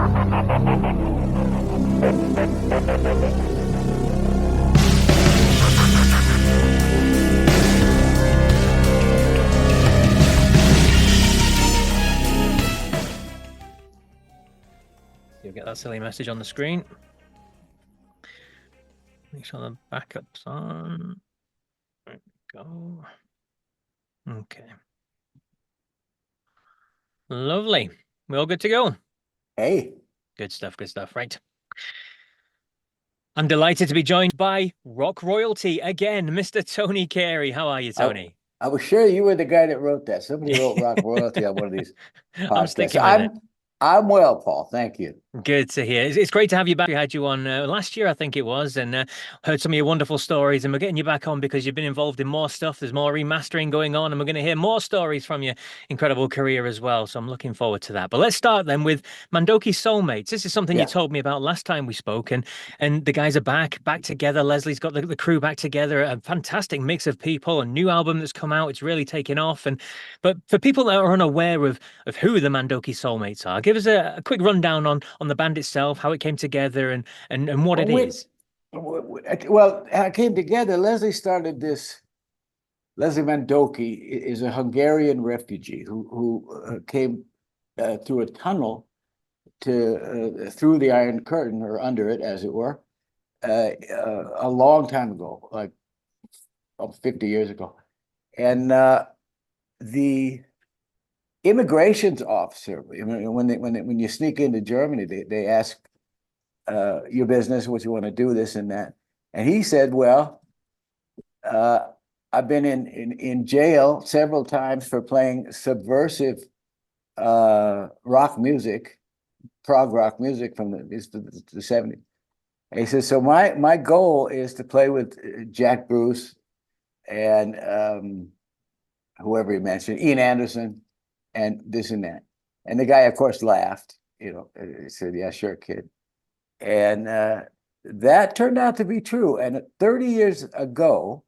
You'll get that silly message on the screen. Make sure the backup's on. There we go. Okay. Lovely. We're all good to go. Hey. Good stuff, good stuff. Right. I'm delighted to be joined by rock royalty again, Mr. Tony Carey. How are you, Tony? I was sure you were the guy that wrote that. Somebody wrote rock royalty on one of these podcasts. I'm sticking with it. I'm well, Paul. Thank you. Good to hear. It's great to have you back. We had you on last year, I think it was, and heard some of your wonderful stories. And we're getting you back on because you've been involved in more stuff. There's more remastering going on, and we're going to hear more stories from your incredible career as well. So I'm looking forward to that. But let's start then with Mandoki Soulmates. This is something you told me about last time we spoke, and the guys are back together. Leslie's got the crew back together. A fantastic mix of people. A new album that's come out. It's really taken off. But for people that are unaware of who the Mandoki Soulmates are, give us a quick rundown on the band itself, how it came together, and what it is. Well, how it came together, Leslie started this. Leslie Mandoki is a Hungarian refugee who came through a tunnel through the Iron Curtain, or under it, as it were, a long time ago, like 50 years ago. And the immigrations officer, when you sneak into Germany, they ask your business, what you want to do, this and that. And he said, well, I've been in jail several times for playing subversive rock music, prog rock music from the 70s. And he says, so my goal is to play with Jack Bruce and whoever he mentioned, Ian Anderson, and this and that. And the guy, of course, laughed, he said, yeah, sure, kid. And that turned out to be true. And 30 years ago,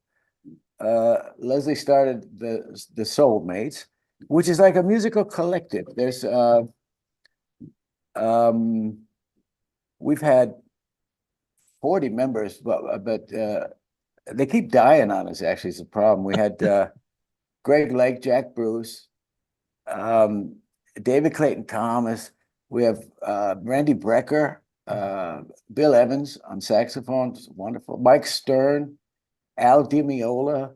Leslie started the Soulmates, which is like a musical collective. There's we've had 40 members, but they keep dying on us, actually. It's a problem. We had Greg Lake, Jack Bruce, David Clayton Thomas. We have Randy Brecker, Bill Evans on saxophone, wonderful. Mike Stern, Al DiMeola.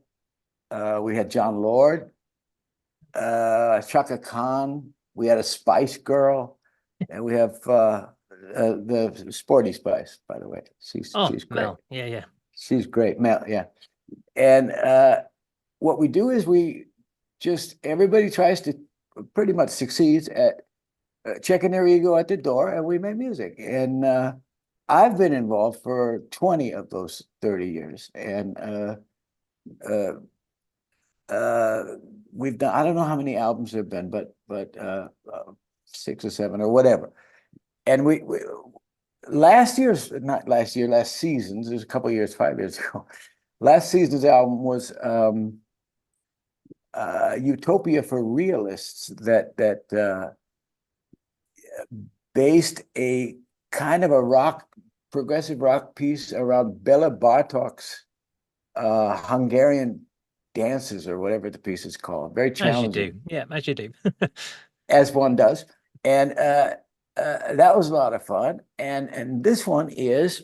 We had John Lord, Chaka Khan. We had a Spice Girl, and we have the Sporty Spice, by the way. She's great. Mel. Yeah. She's great, Mel. Yeah, and what we do is everybody tries to pretty much succeeds at checking their ego at the door, and we make music. And I've been involved for 20 of those 30 years, and we've done, I don't know how many albums there have been, but 6 or 7 or whatever. And last season's, there's a couple of years, 5 years ago, last season's album was Utopia for Realists, that based a kind of a progressive rock piece around Bela Bartok's Hungarian dances, or whatever the piece is called. Very challenging. As you do. Yeah, as you do. As one does. And that was a lot of fun. And this one is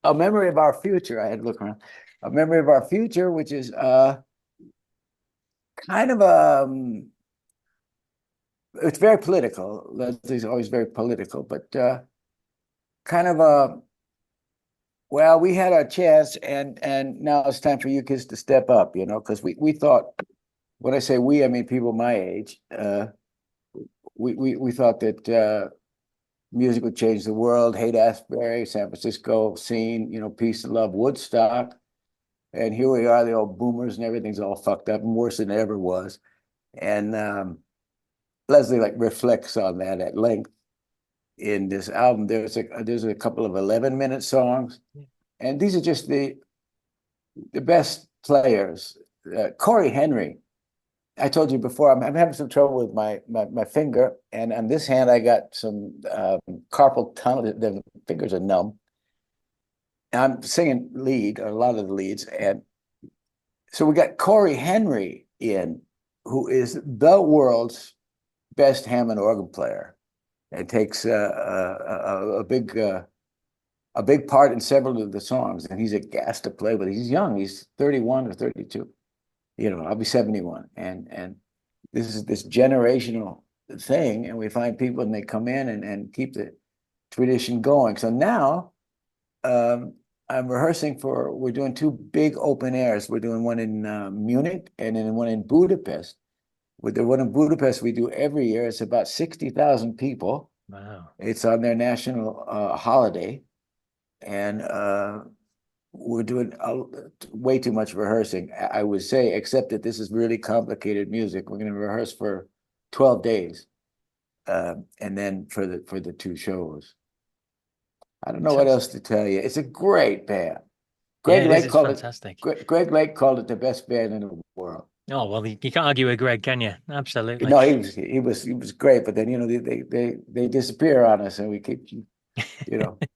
A Memory of Our Future. I had to look around. A Memory of Our Future, which is kind of it's very political. Leslie's always very political, but kind of well, we had our chance, and now it's time for you kids to step up, because we thought, when I say we, I mean people my age, we thought that music would change the world. Haight-Ashbury, San Francisco scene, peace and love, Woodstock. And here we are, the old boomers, and everything's all fucked up and worse than it ever was. And Leslie reflects on that at length in this album. There's a couple of 11-minute songs, and these are just the best players. Corey Henry I told you before, I'm having some trouble with my finger, and on this hand, I got some carpal tunnel. The fingers are numb. And I'm singing lead, a lot of the leads, and so we got Corey Henry in, who is the world's best Hammond organ player. It takes a big part in several of the songs, and he's a gas to play with. He's young; he's 31 or 32. You know, I'll be 71, and this is this generational thing, and we find people and they come in and keep the tradition going. So now I'm rehearsing we're doing two big open airs. We're doing one in Munich and then one in Budapest. With the one in Budapest we do every year. It's about 60,000 people. Wow. It's on their national holiday, and we're doing way too much rehearsing, I would say, except that this is really complicated music. We're going to rehearse for 12 days, and then for the two shows. I don't know what else to tell you. It's a great band. Yeah, it is. It's fantastic. Greg Lake called it the best band in the world. Oh, well, you can't argue with Greg, can you? Absolutely. No, he was great, but then they disappear on us, and we keep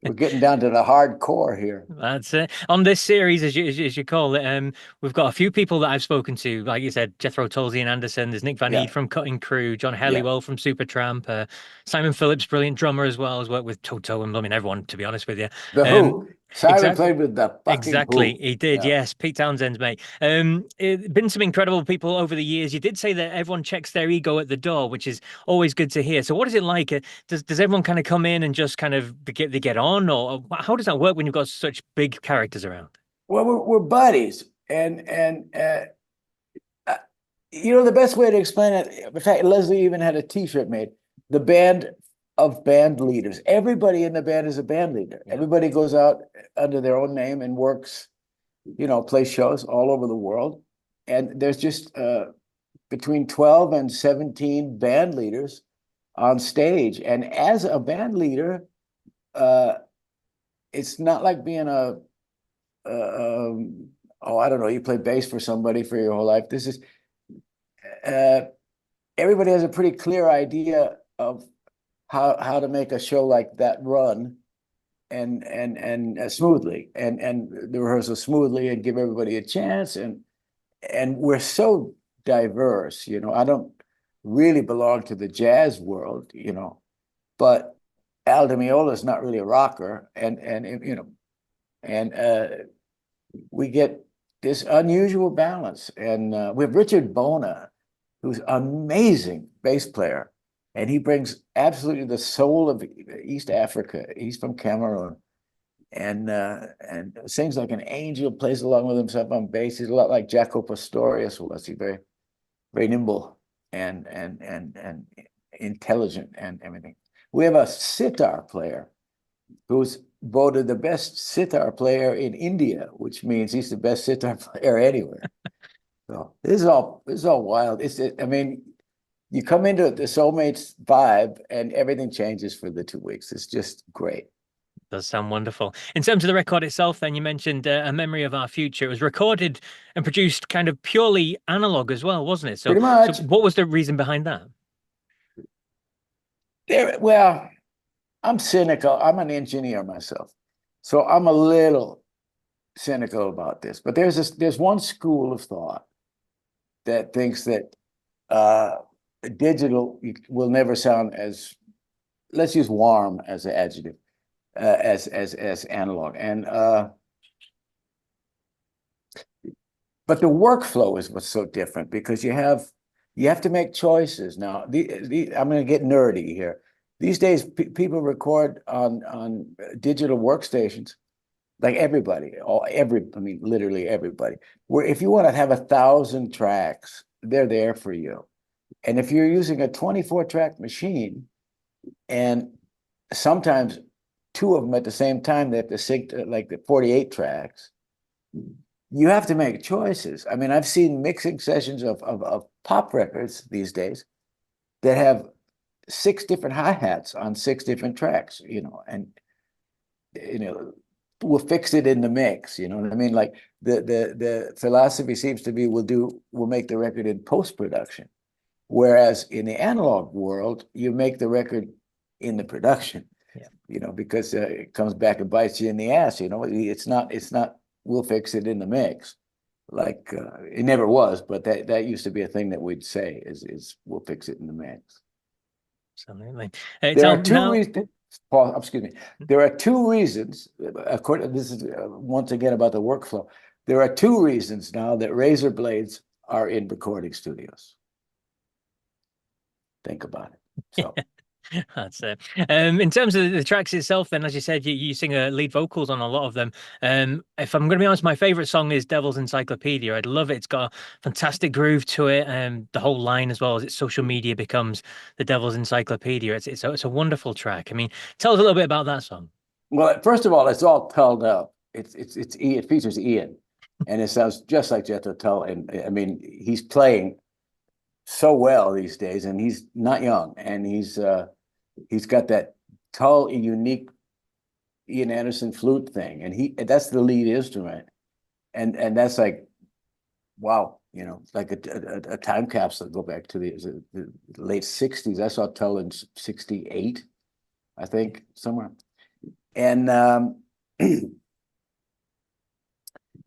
we're getting down to the hardcore here. That's it. On this series, as you call it, we've got a few people that I've spoken to. Like you said, Jethro Tull and Anderson. There's Nick Van Eed from Cutting Crew, John Helliwell from Supertramp, Simon Phillips, brilliant drummer as well, has worked with Toto and everyone, to be honest with you. The Who. Simon played with the fucking Who. He did. Yes, Pete Townshend's mate. Been some incredible people over the years. You did say that everyone checks their ego at the door, which is always good to hear. So what is it like? Does everyone kind of come in and just kind of get on, or how does that work when you've got such big characters around? Well, we're buddies, and the best way to explain it. In fact, Leslie even had a T-shirt made. The band of band leaders. Everybody in the band is a band leader. Yeah. Everybody goes out under their own name and works, plays shows all over the world. And there's just between 12 and 17 band leaders on stage. And as a band leader, it's not like being I don't know, you play bass for somebody for your whole life. This is, everybody has a pretty clear idea of how to make a show like that run and smoothly and the rehearsal smoothly and give everybody a chance, and we're so diverse. I don't really belong to the jazz world, but Al Di Meola is not really a rocker, and we get this unusual balance. And we have Richard Bona, who's an amazing bass player. And he brings absolutely the soul of East Africa. He's from Cameroon, and sings like an angel. Plays along with himself on bass. He's a lot like Jaco Pastorius was. He's very, very nimble and intelligent and everything. We have a sitar player who's voted the best sitar player in India, which means he's the best sitar player anywhere. So this is all wild. You come into the Soulmates vibe and everything changes for the 2 weeks. It's just great. Does sound wonderful. In terms of the record itself, then you mentioned A Memory of Our Future. It was recorded and produced kind of purely analog as well, wasn't it? So, pretty much. So what was the reason behind that? Well, I'm cynical. I'm an engineer myself, so I'm a little cynical about this. But there's one school of thought that thinks that digital will never sound as, let's use warm as an adjective, as analog. And but the workflow is what's so different, because you have to make choices. Now, I'm going to get nerdy here. These days, people record on digital workstations, like everybody, literally everybody. Where if you want to have 1,000 tracks, they're there for you. And if you're using a 24-track machine, and sometimes two of them at the same time, they have to sync to, like, the 48 tracks, you have to make choices. I've seen mixing sessions of pop records these days that have 6 different hi-hats on 6 different tracks, and we'll fix it in the mix. You know what I mean? Like the philosophy seems to be we'll make the record in post-production. Whereas in the analog world, you make the record in the production, Yeah. you know, because it comes back and bites you in the ass. You know, it's not we'll fix it in the mix. Like it never was, but that used to be a thing that we'd say is we'll fix it in the mix. Absolutely. There are two now, reasons, Paul, excuse me. There are two reasons, according, this is once again about the workflow. There are two reasons now that razor blades are in recording studios. Think about it. So that's it. In terms of the tracks itself, then, as you said, you sing lead vocals on a lot of them. If I'm going to be honest, my favorite song is Devil's Encyclopedia. I'd love it. It's got a fantastic groove to it, and the whole line as well as its social media becomes the Devil's Encyclopedia. It's a wonderful track. I mean, tell us a little bit about that song. well, first of all, it's all tulled up. It features Ian, and it sounds just like Jethro Tull. And I mean, he's playing so well these days, and he's not young, and he's got that Tull unique Ian Anderson flute thing, and that's the lead instrument, and that's like, wow, you know, like a time capsule. Go back to the late '60s. I saw Tull in '68, I think, somewhere. And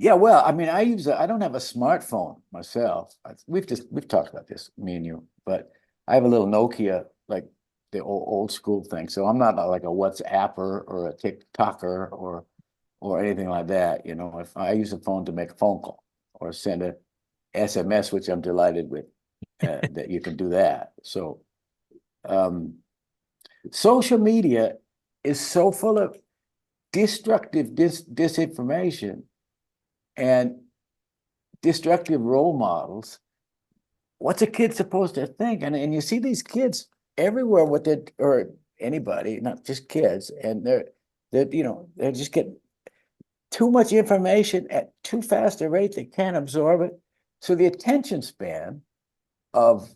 yeah, well, I mean, I don't have a smartphone myself. We've talked about this, me and you, but I have a little Nokia, like the old school thing. So I'm not like a WhatsApper or a TikToker or anything like that. You know, if I use a phone to make a phone call or send a SMS, which I'm delighted with that you can do that. So social media is so full of destructive disinformation and destructive role models. What's a kid supposed to think? And you see these kids everywhere with it, or anybody, not just kids, and they just get too much information at too fast a rate. They can't absorb it. So the attention span of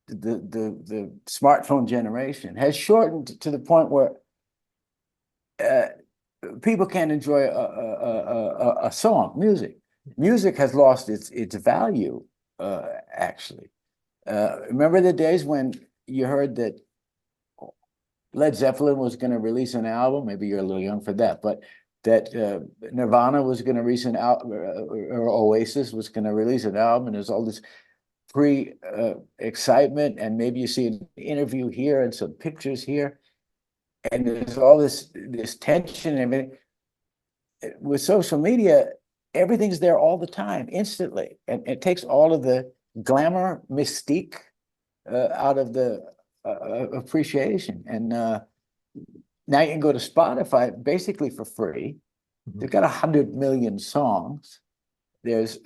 the smartphone generation has shortened to the point where people can't enjoy a song, music. Music has lost its value, actually. Remember the days when you heard that Led Zeppelin was going to release an album? Maybe you're a little young for that, but that Nirvana was going to release an album, or Oasis was going to release an album, and there's all this excitement, and maybe you see an interview here and some pictures here, and there's all this tension and everything. With social media, everything's there all the time, instantly, and it takes all of the glamour, mystique out of the appreciation. And now you can go to Spotify basically for free. They've got 100 million songs. There's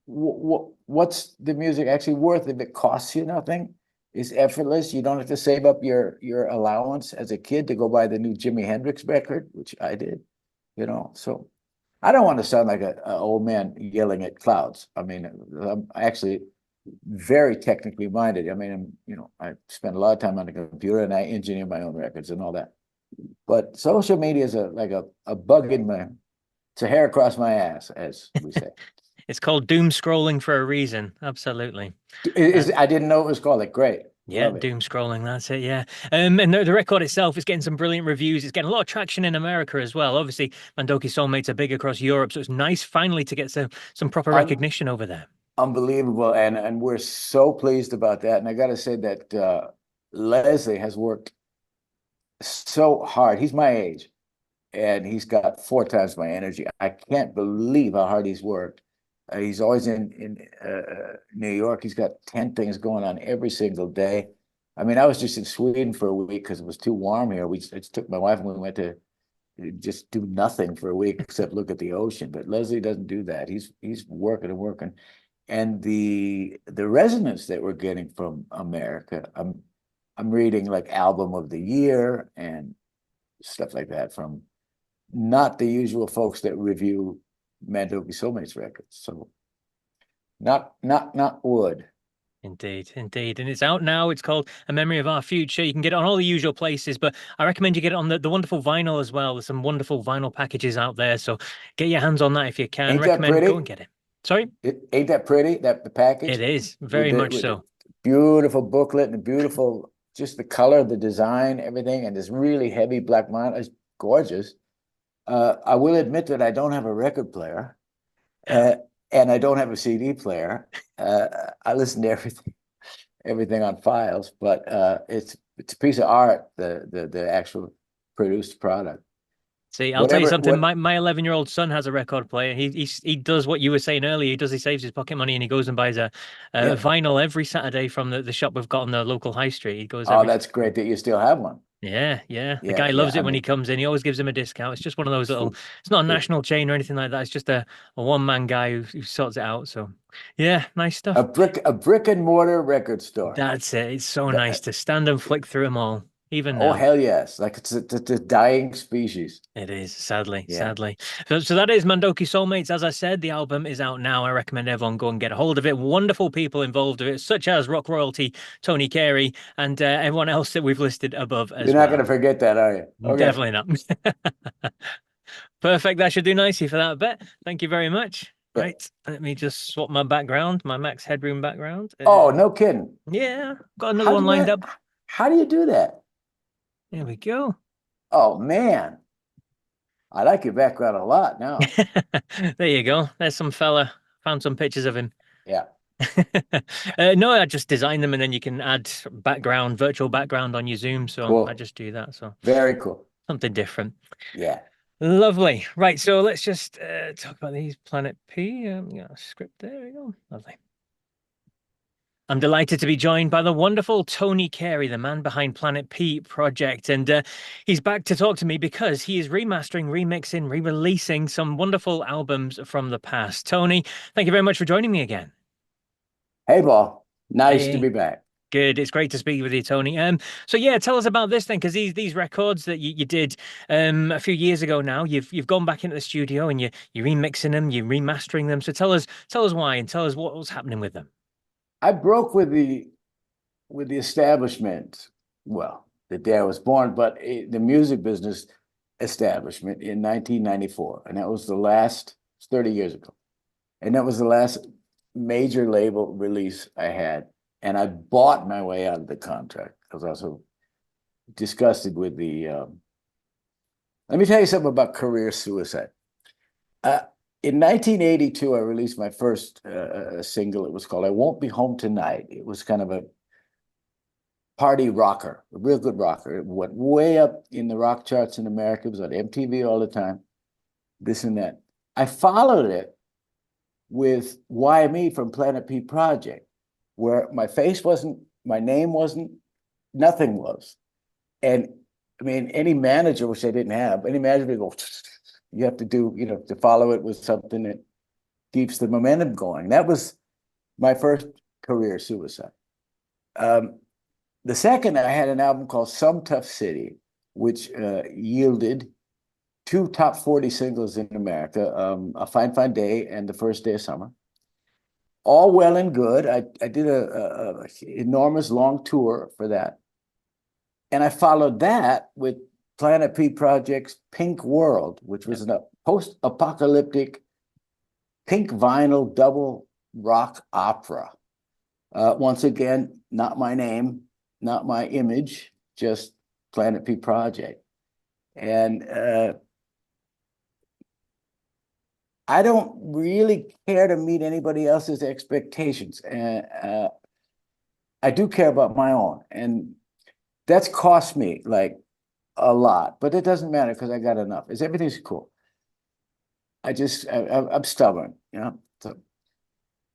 what's the music actually worth if it costs you nothing? It's effortless. You don't have to save up your allowance as a kid to go buy the new Jimi Hendrix record, which I did, you know. So I don't want to sound like an old man yelling at clouds. I mean, I'm actually very technically minded. I mean, I spend a lot of time on the computer, and I engineer my own records and all that. But social media is like a bug in my, it's a hair across my ass, as we say. It's called doom scrolling for a reason. Absolutely. I didn't know it was called it. Great. Yeah, doom scrolling. That's it. Yeah. And the record itself is getting some brilliant reviews. It's getting a lot of traction in America as well. Obviously, Mandoki Soulmates are big across Europe, so it's nice finally to get some proper recognition over there. Unbelievable, and we're so pleased about that. And I got to say that Leslie has worked so hard. He's my age, and he's got 4 times my energy. I can't believe how hard he's worked. He's always in New York. He's got 10 things going on every single day. I mean, I was just in Sweden for a week because it was too warm here. I just took my wife and we went to just do nothing for a week except look at the ocean. But Leslie doesn't do that. He's working and working. And the resonance that we're getting from America, I'm reading like album of the year and stuff like that from not the usual folks that review Mandoki Soulmates records. So not wood. Indeed, indeed. And it's out now. It's called A Memory of Our Future. You can get it on all the usual places, but I recommend you get it on the wonderful vinyl as well. There's some wonderful vinyl packages out there. So get your hands on that if you can. Ain't that Recommend go pretty? and get it. Sorry? Ain't that pretty? That the package It is with very the much so. beautiful booklet and the beautiful, just the color, the design, everything, and this really heavy black vinyl is gorgeous. I will admit that I don't have a record player, and I don't have a CD player. I listen to everything on files, but it's a piece of art, the actual produced product. See, I'll tell you Whatever, something. My 11-year-old son has a record player. He does what you were saying earlier. He saves his pocket money and he goes and buys a yeah. vinyl every Saturday from the shop we've got on the local high street. He goes Oh, every that's great that you still have one. Yeah, yeah. The Yeah, guy yeah. loves I it when he mean, comes in. He always gives him a discount. It's just one of those little, it, it's not a national chain or anything like that. It's just a one-man guy who sorts it out. So yeah, nice stuff. a brick and mortar record store. That's it. It's so nice That, to stand and flick through them all, even oh, now. hell yes. Like it's a dying species. It is, sadly, Yeah. sadly. So that is Mandoki Soulmates. As I said, the album is out now. I recommend everyone go and get a hold of it. Wonderful people involved with it, such as rock royalty Tony Carey and everyone else that we've listed above You're as not going well. to forget that, are you? Okay. Definitely not. Perfect. That should do nicely for that bet. Thank you very much. Yeah. Right. Let me just swap my background, my Max Headroom background. Oh, no kidding. Yeah, got another How do one you lined up. how do you do that? There we go. Oh man. I like your background a lot now. There you go. There's some fella. Found some pictures of him. Yeah. No, I just design them and then you can add background, virtual background on your Zoom. So I Cool. just do that. So Very cool. something different. Yeah. Lovely. Right. So let's just talk about these Planet P. Yeah, script. There we go. Lovely. I'm delighted to be joined by the wonderful Tony Carey, the man behind Planet P project. And he's back to talk to me because he is remastering, remixing, re-releasing some wonderful albums from the past. Tony, thank you very much for joining me again. Hey, Paul. Nice to Hey, be back. good. It's great to speak with you, Tony. So yeah, tell us about this then, because these records that you did a few years ago now, you've gone back into the studio and you're remixing them, you're remastering them. So tell us why and tell us what was happening with them. I broke with the establishment. Well, the day I was born, but the music business establishment in 1994, and that was the last 30 years ago, and that was the last major label release I had, and I bought my way out of the contract because I was so disgusted with the. Let me tell you something about career suicide. In 1982, I released my first single. It was called "I Won't Be Home Tonight." It was kind of a party rocker, a real good rocker. It went way up in the rock charts in America. It was on MTV all the time, this and that. I followed it with Why Me from Planet P Project, where my face wasn't, my name wasn't, nothing was. And I mean, any manager, which I didn't have, any manager would go, you have to do, to follow it with something that keeps the momentum going. That was my first career suicide. The second, I had an album called Some Tough City, which yielded two top 40 singles in America, A Fine Fine Day and The First Day of Summer. All well and good. I did a enormous long tour for that. And I followed that with Planet P Project's Pink World, which was a post-apocalyptic pink vinyl double rock opera. Once again, not my name, not my image, just Planet P Project. And I don't really care to meet anybody else's expectations. I do care about my own. And that's cost me like a lot, but it doesn't matter because I got enough. Everything's cool. I'm stubborn, So,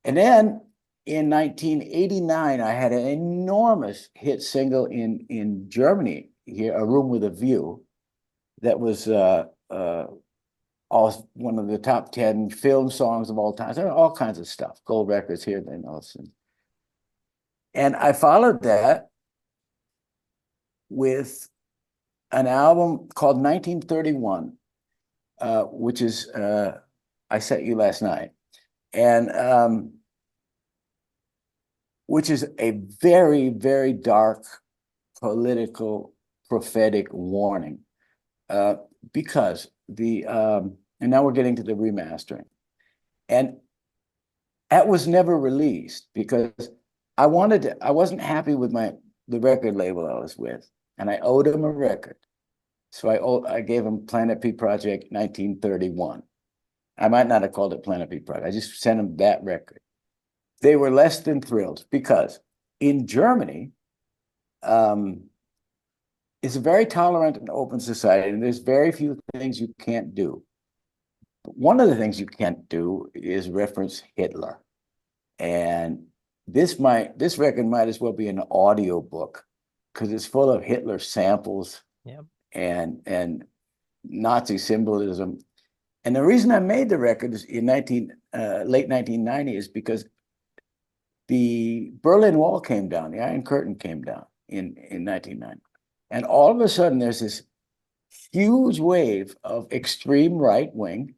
and then in 1989, I had an enormous hit single in Germany here, A Room with a View, that was one of the top 10 film songs of all time. So all kinds of stuff, gold records here, then also. And I followed that with an album called 1931, which is I Sent You Last Night. And which is a very, very dark political prophetic warning, because and now we're getting to the remastering, and that was never released because I wasn't happy with the record label I was with, and I owed them a record. So I gave them Planet P Project 1931. I might not have called it Planet P Project. I just sent them that record. They were less than thrilled because in Germany, it's a very tolerant and open society, and there's very few things you can't do. But one of the things you can't do is reference Hitler. And this record might as well be an audio book because it's full of Hitler samples. Yeah. And Nazi symbolism. And the reason I made the record is in late 1990 is because the Berlin Wall came down, the Iron Curtain came down in 1990. And all of a sudden there's this huge wave of extreme right-wing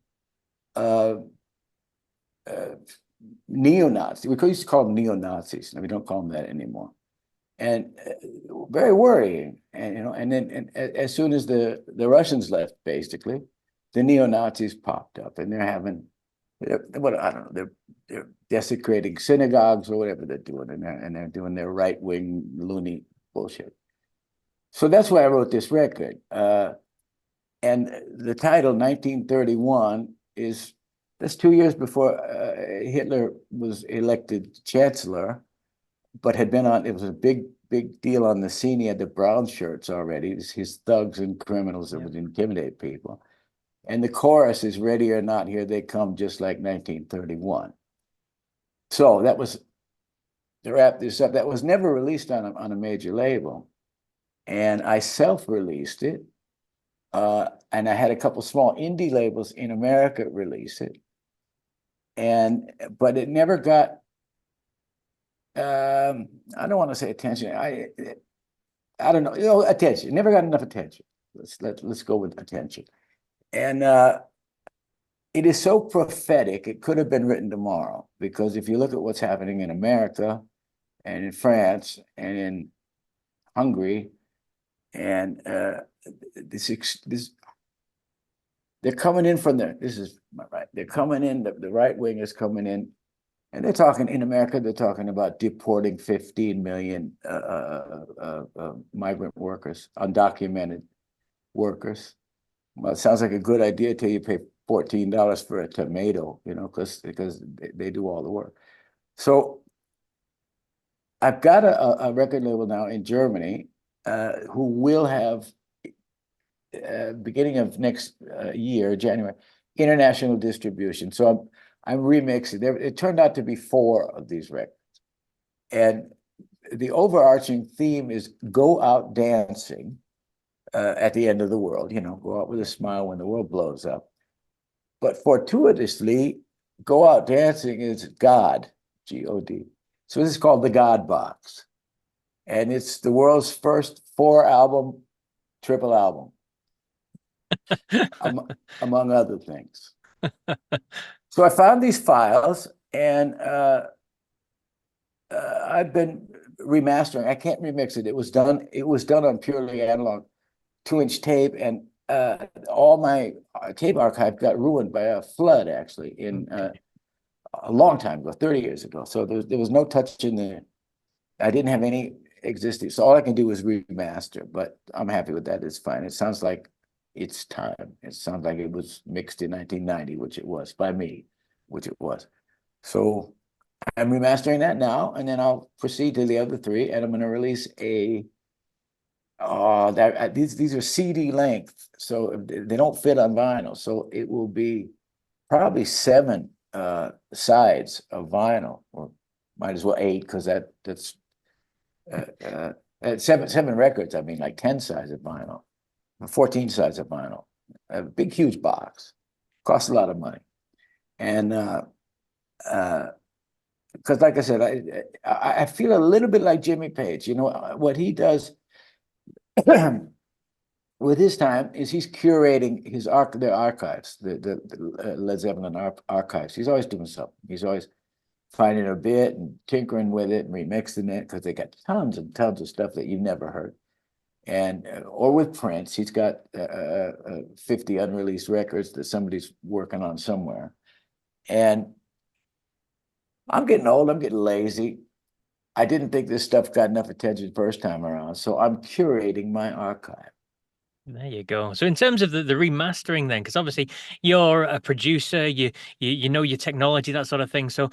neo-Nazis. We used to call them neo-Nazis, and we don't call them that anymore. And very worrying. And then as soon as the Russians left, basically, the neo-Nazis popped up, and they're desecrating synagogues or whatever they're doing, and they're doing their right-wing loony bullshit. So that's why I wrote this record. And the title 1931 that's 2 years before Hitler was elected chancellor, but it was a big deal on the scene. He had the brown shirts already, his thugs and criminals that would intimidate people. And the chorus is "Ready or Not, Here They Come," just like 1931. So that was, to wrap this up, that was never released on a major label. And I self-released it. And I had a couple small indie labels in America release it. But it never got, I don't want to say attention. I don't know, attention. It never got enough attention. Let's go with attention. And it is so prophetic, it could have been written tomorrow, because if you look at what's happening in America and in France and in Hungary, and they're coming in from there. This is right. They're coming in, the right wing is coming in, and they're talking in America, they're talking about deporting 15 million migrant workers, undocumented workers. Well, it sounds like a good idea till you pay $14 for a tomato, because they do all the work. So I've got a record label now in Germany who will have, beginning of next year, January, international distribution. So I'm remixing. It turned out to be 4 of these records. And the overarching theme is go out dancing at the end of the world, go out with a smile when the world blows up. But fortuitously, go out dancing is God, G-O-D. So this is called the God Box. And it's the world's first 4-album triple album, among other things. So I found these files, and I've been remastering. I can't remix it. It was done on purely analog 2-inch tape, and all my tape archive got ruined by a flood, actually, in a long time ago, 30 years ago. So there was no touch in there. I didn't have any existing. So all I can do is remaster, but I'm happy with that. It's fine. It sounds like it's time. It sounds like it was mixed in 1990, which it was, by me, which it was. So I'm remastering that now, and then I'll proceed to the other 3, and I'm going to release these are CD length, so they don't fit on vinyl. So it will be probably 7 sides of vinyl, or might as well 8, because that's 7 records. I mean, like 10 sides of vinyl, 14 sides of vinyl. A big, huge box, costs a lot of money, and because, like I said, I feel a little bit like Jimmy Page. What he does with his time is he's curating their archives, the Led Zeppelin archives. He's always doing something. He's always finding a bit and tinkering with it and remixing it, because they got tons and tons of stuff that you've never heard. And or with Prince, he's got 50 unreleased records that somebody's working on somewhere. And I'm getting old, I'm getting lazy. I didn't think this stuff got enough attention the first time around, so I'm curating my archive. There you go. So in terms of the remastering then, because obviously you're a producer, you know your technology, that sort of thing. So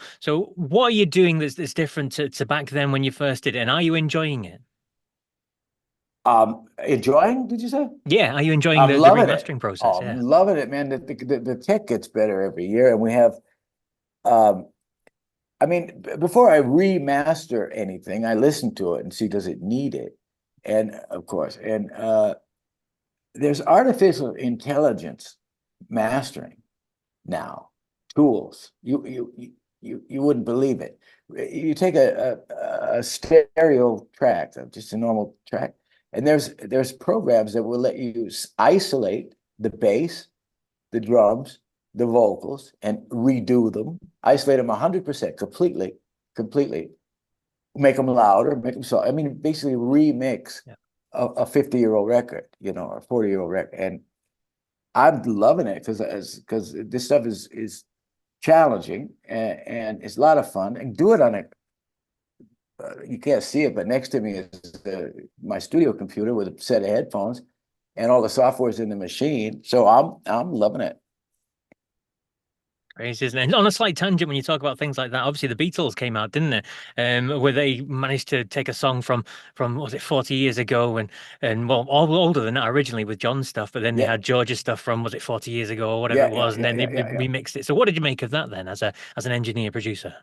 what are you doing that's different to back then when you first did it? And are you enjoying it? Enjoying, did you say? Yeah, are you enjoying I'm the loving it. remastering process? Oh, I'm Yeah. loving it, man. The tech gets better every year, and we have um I mean, before I remaster anything, I listen to it and see does it need it. And of course, and there's artificial intelligence mastering now, tools. You wouldn't believe it. You take a stereo track, just a normal track, and there's programs that will let you isolate the bass, the drums, the vocals, and redo them, isolate them 100%, completely, make them louder, make them so. I mean, basically remix Yeah. a 50-year-old record, or a 40-year-old record, and I'm loving it because this stuff is challenging and it's a lot of fun. And do it on it. You can't see it, but next to me is my studio computer with a set of headphones, and all the software is in the machine. So I'm loving it. Crazy, isn't it? And on a slight tangent, when you talk about things like that, obviously the Beatles came out, didn't they? Where they managed to take a song from what was it 40 years ago, and well, all older than that originally with John's stuff, but then they Yeah, had George's stuff from was it 40 years ago or whatever yeah, it yeah, was, and yeah, then they yeah, yeah, yeah. remixed it. So what did you make of that then, as an engineer producer?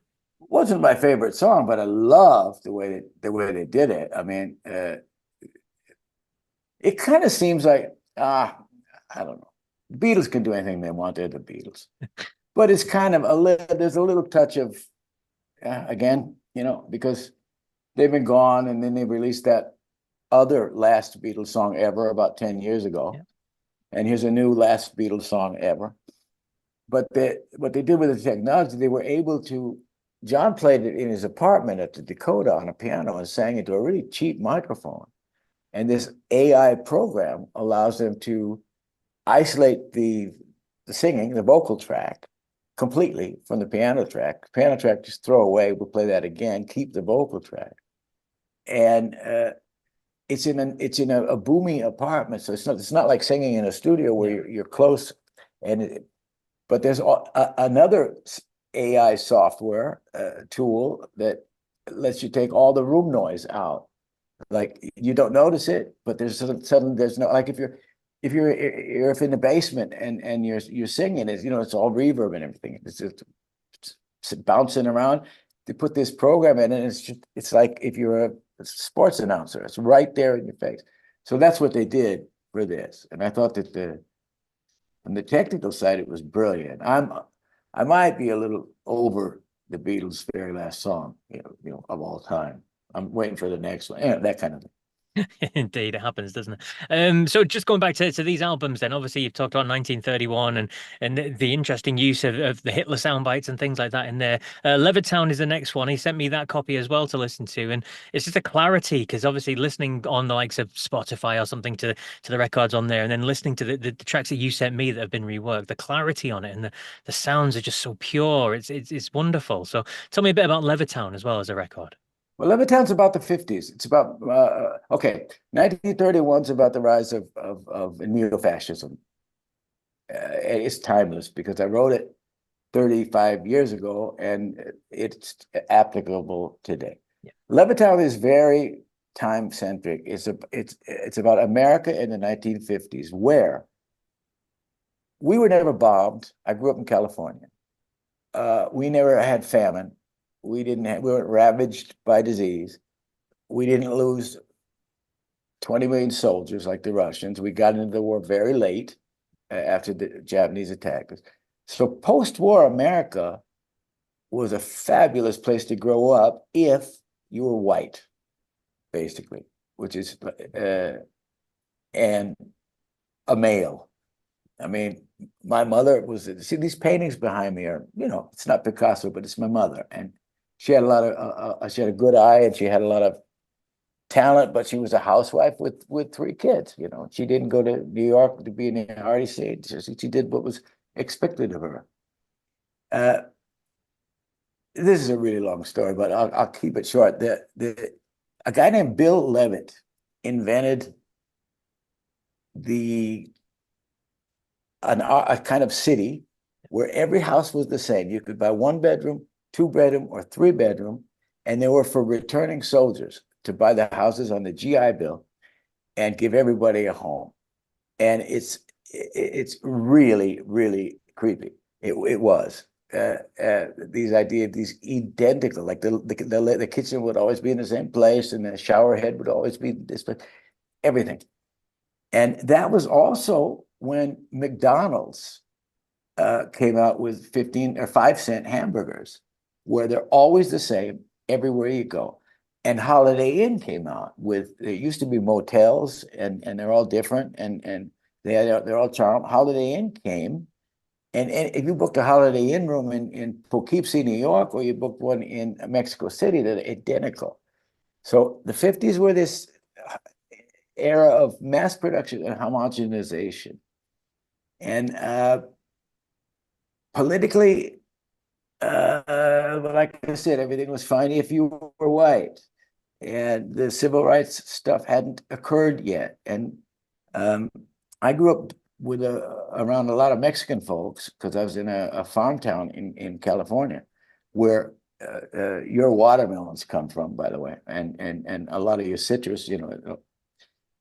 Wasn't my favorite song, but I love the way they did it. I mean, it kind of seems like I don't know. The Beatles can do anything they want. They're the Beatles, but it's kind of a little. There's a little touch of again, because they've been gone, and then they released that other last Beatles song ever about 10 years Yeah. ago, and here's a new last Beatles song ever. But what they did with the technology, they were able to. John played it in his apartment at the Dakota on a piano and sang into a really cheap microphone. And this AI program allows them to isolate the singing, the vocal track, completely from the piano track. Piano track, just throw away. We'll play that again. Keep the vocal track, and it's in a boomy apartment, so it's not like singing in a studio where Yeah. you're close, but there's another AI software tool that lets you take all the room noise out. Like you don't notice it, but suddenly there's no, like if in the basement and you're singing it, it's all reverb and everything. It's just bouncing around. They put this program in, and it's like if you're a sports announcer, it's right there in your face. So that's what they did for this, and I thought that on the technical side it was brilliant. I might be a little over the Beatles' very last song, of all time. I'm waiting for the next one, that kind of thing. Indeed, it happens, doesn't it? So just going back to these albums, then obviously you've talked about 1931 and the interesting use of the Hitler sound bites and things like that in there. Levittown is the next one. He sent me that copy as well to listen to, and it's just a clarity because obviously listening on the likes of Spotify or something to the records on there, and then listening to the tracks that you sent me that have been reworked, the clarity on it and the sounds are just so pure. It's wonderful. So tell me a bit about Levittown as well as a record. Well, Levittown's about the 50s. It's about okay. 1931 is about the rise of neo-fascism. It's timeless because I wrote it 35 years ago, and it's applicable today. Yeah. Levittown is very time-centric. It's about America in the 1950s, where we were never bombed. I grew up in California. We never had famine. We weren't ravaged by disease. We didn't lose 20 million soldiers like the Russians. We got into the war very late after the Japanese attacked us. So post-war America was a fabulous place to grow up if you were white, basically, which is and a male. I mean, my mother see these paintings behind me are, it's not Picasso, but it's my mother. And She had a lot of she had a good eye, and she had a lot of talent, but she was a housewife with 3 kids. You know, she didn't go to New York to be in the arty scene. She did what was expected of her. This is a really long story, but I'll keep it short. A guy named Bill Levitt invented a kind of city where every house was the same. You could buy 1 bedroom, 2 bedroom, or 3 bedroom, and they were for returning soldiers to buy the houses on the GI Bill and give everybody a home. And it's really, really creepy. It was. These ideas, these identical, like the kitchen would always be in the same place, and the shower head would always be this place, everything. And that was also when McDonald's came out with 15 or 5-cent hamburgers, where they're always the same everywhere you go. And Holiday Inn came out with, there used to be motels, and they're all different, and they're all charmed. Holiday Inn came, and if you booked a Holiday Inn room in Poughkeepsie, New York, or you booked one in Mexico City, they're identical. So the 50s were this era of mass production and homogenization. And politically, like I said, everything was fine if you were white. And the civil rights stuff hadn't occurred yet. And I grew up with around a lot of Mexican folks, because I was in a farm town in California, where your watermelons come from, by the way, and a lot of your citrus. You know,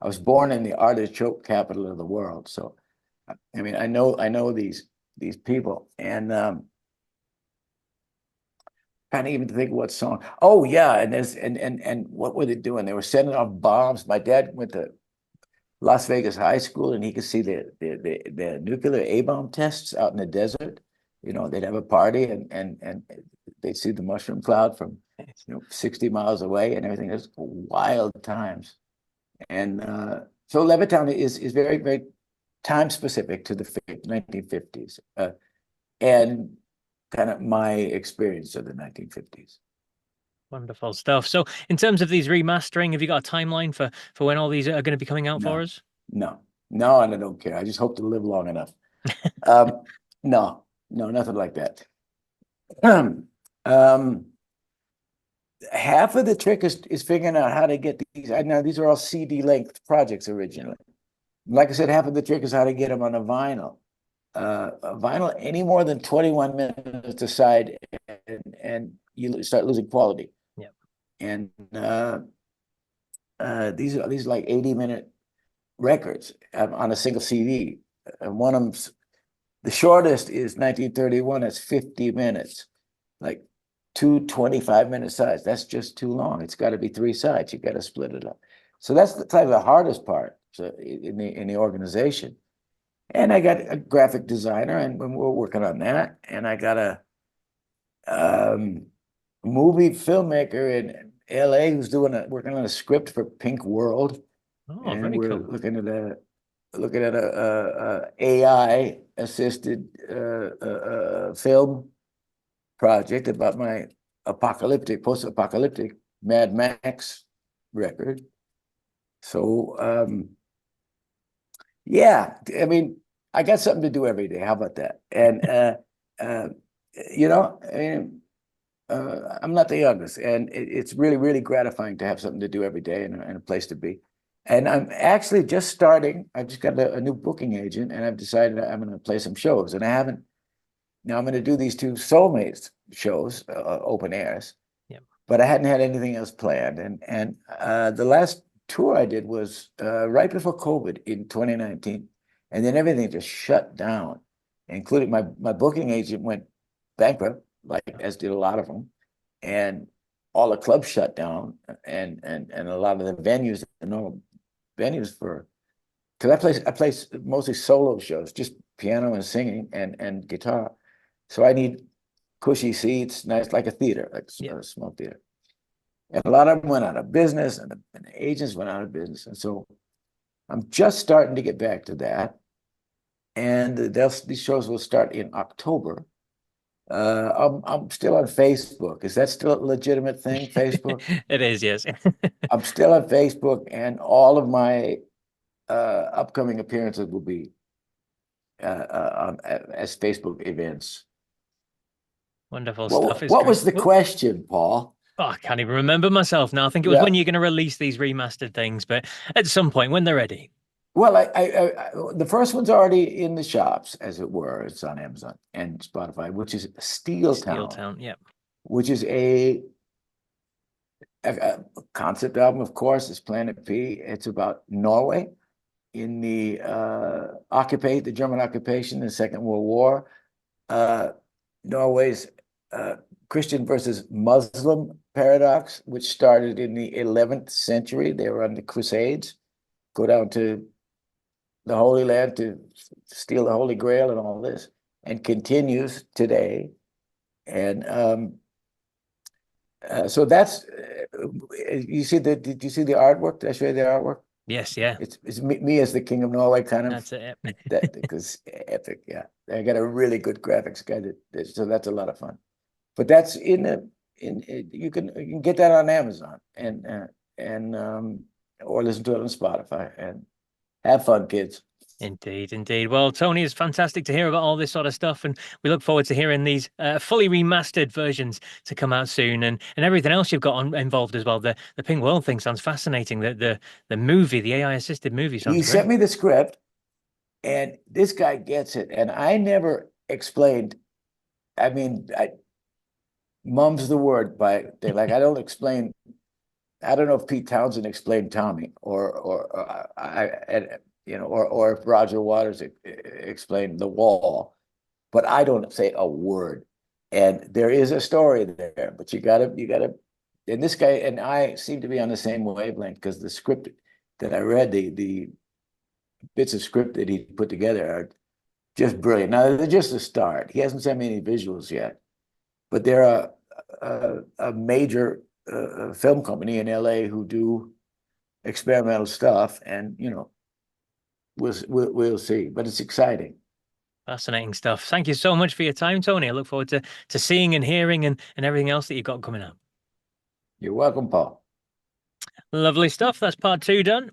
I was born in the artichoke capital of the world, so I mean, I know these people, and can't even think of what song. Oh yeah, and what were they doing? They were sending off bombs. My dad went to Las Vegas High School, and he could see the nuclear A-bomb tests out in the desert. You know, they'd have a party, and they'd see the mushroom cloud from 60 miles away, and everything. It was wild times. And so Levittown is very, very time specific to the 1950s, and kind of my experience of the 1950s. Wonderful stuff. So in terms of these remastering, have you got a timeline for when all these are going to be coming out for us? No, and I don't care. I just hope to live long enough. No, nothing like that. Half of the trick is figuring out how to get these. Now, these are all CD length projects originally. Like I said, half of the trick is how to get them on a vinyl. A vinyl any more than 21 minutes aside, and you start losing quality. Yeah. And these are like 80-minute records on a single CD. And one of them's, the shortest is 1931. That's 50 minutes, like 2 25-minute sides. That's just too long. It's got to be 3 sides. You got to split it up. So that's the kind of the hardest part in the organization. And I got a graphic designer, and we're working on that. And I got a movie filmmaker in LA who's working on a script for Pink World. Oh, and very we're cool. looking at a AI assisted film project about my post-apocalyptic Mad Max record. So yeah, I mean, I got something to do every day. How about that? And I mean, I'm not the youngest, and it's really, really gratifying to have something to do every day and a place to be. And I'm actually just starting. I've just got a new booking agent, and I've decided I'm going to play some shows. And I haven't. Now I'm going to do these 2 Soulmates shows, open airs. Yeah. But I hadn't had anything else planned. And the last tour I did was right before COVID in 2019, and then everything just shut down, including my booking agent went bankrupt, like as did a lot of them, and all the clubs shut down, and a lot of the venues, the normal venues because I play mostly solo shows, just piano and singing and guitar, so I need cushy seats, nice, like a theater, like a small theater. And a lot of them went out of business, and the agents went out of business, and so I'm just starting to get back to that. And these shows will start in October. I'm still on Facebook. Is that still a legitimate thing, Facebook? It is, yes. I'm still on Facebook, and all of my upcoming appearances will be as Facebook events. Wonderful stuff. What It's what great. was the question, Paul? Oh, I can't even remember myself now. I think it was Yeah. when you're going to release these remastered things, but at some point when they're ready. Well, the first one's already in the shops, as it were. It's on Amazon and Spotify, which is Steel Steel Town, Town, yep. which is a concept album, of course. It's Planet P. It's about Norway in the the German occupation in the Second World War. Norway's Christian versus Muslim paradox, which started in the 11th century. They were on the Crusades, go down to the Holy Land to steal the Holy Grail and all this, and continues today. And so that's you see the did you see the artwork? Did I show you the artwork? Yes, yeah. It's me as the King of Norway, kind of That's it. Yep. that because epic, yeah. I got a really good graphics guy so that's a lot of fun. But that's you can get that on Amazon and or listen to it on Spotify and have fun, kids. Indeed, indeed. Well, Tony, it's fantastic to hear about all this sort of stuff, and we look forward to hearing these fully remastered versions to come out soon, and everything else you've got involved as well. The Pink World thing sounds fascinating. The movie, the AI assisted movie, He sounds sent great. me the script, and this guy gets it, and I never explained. I mean, mum's the word, by like I don't explain. I don't know if Pete Townsend explained Tommy or or if Roger Waters explained The Wall, but I don't say a word. And there is a story there, but you gotta, and this guy and I seem to be on the same wavelength because the script that I read, the bits of script that he put together are just brilliant. Now they're just a start. He hasn't sent me any visuals yet, but they're a major film company in LA who do experimental stuff, and we'll see. But it's exciting. Fascinating stuff. Thank you so much for your time, Tony. I look forward to seeing and hearing and everything else that you've got coming up. You're welcome, Paul. Lovely stuff. That's part two done.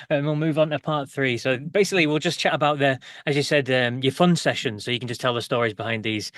And we'll move on to part three. So basically, we'll just chat about as you said, your fun sessions. So you can just tell the stories behind these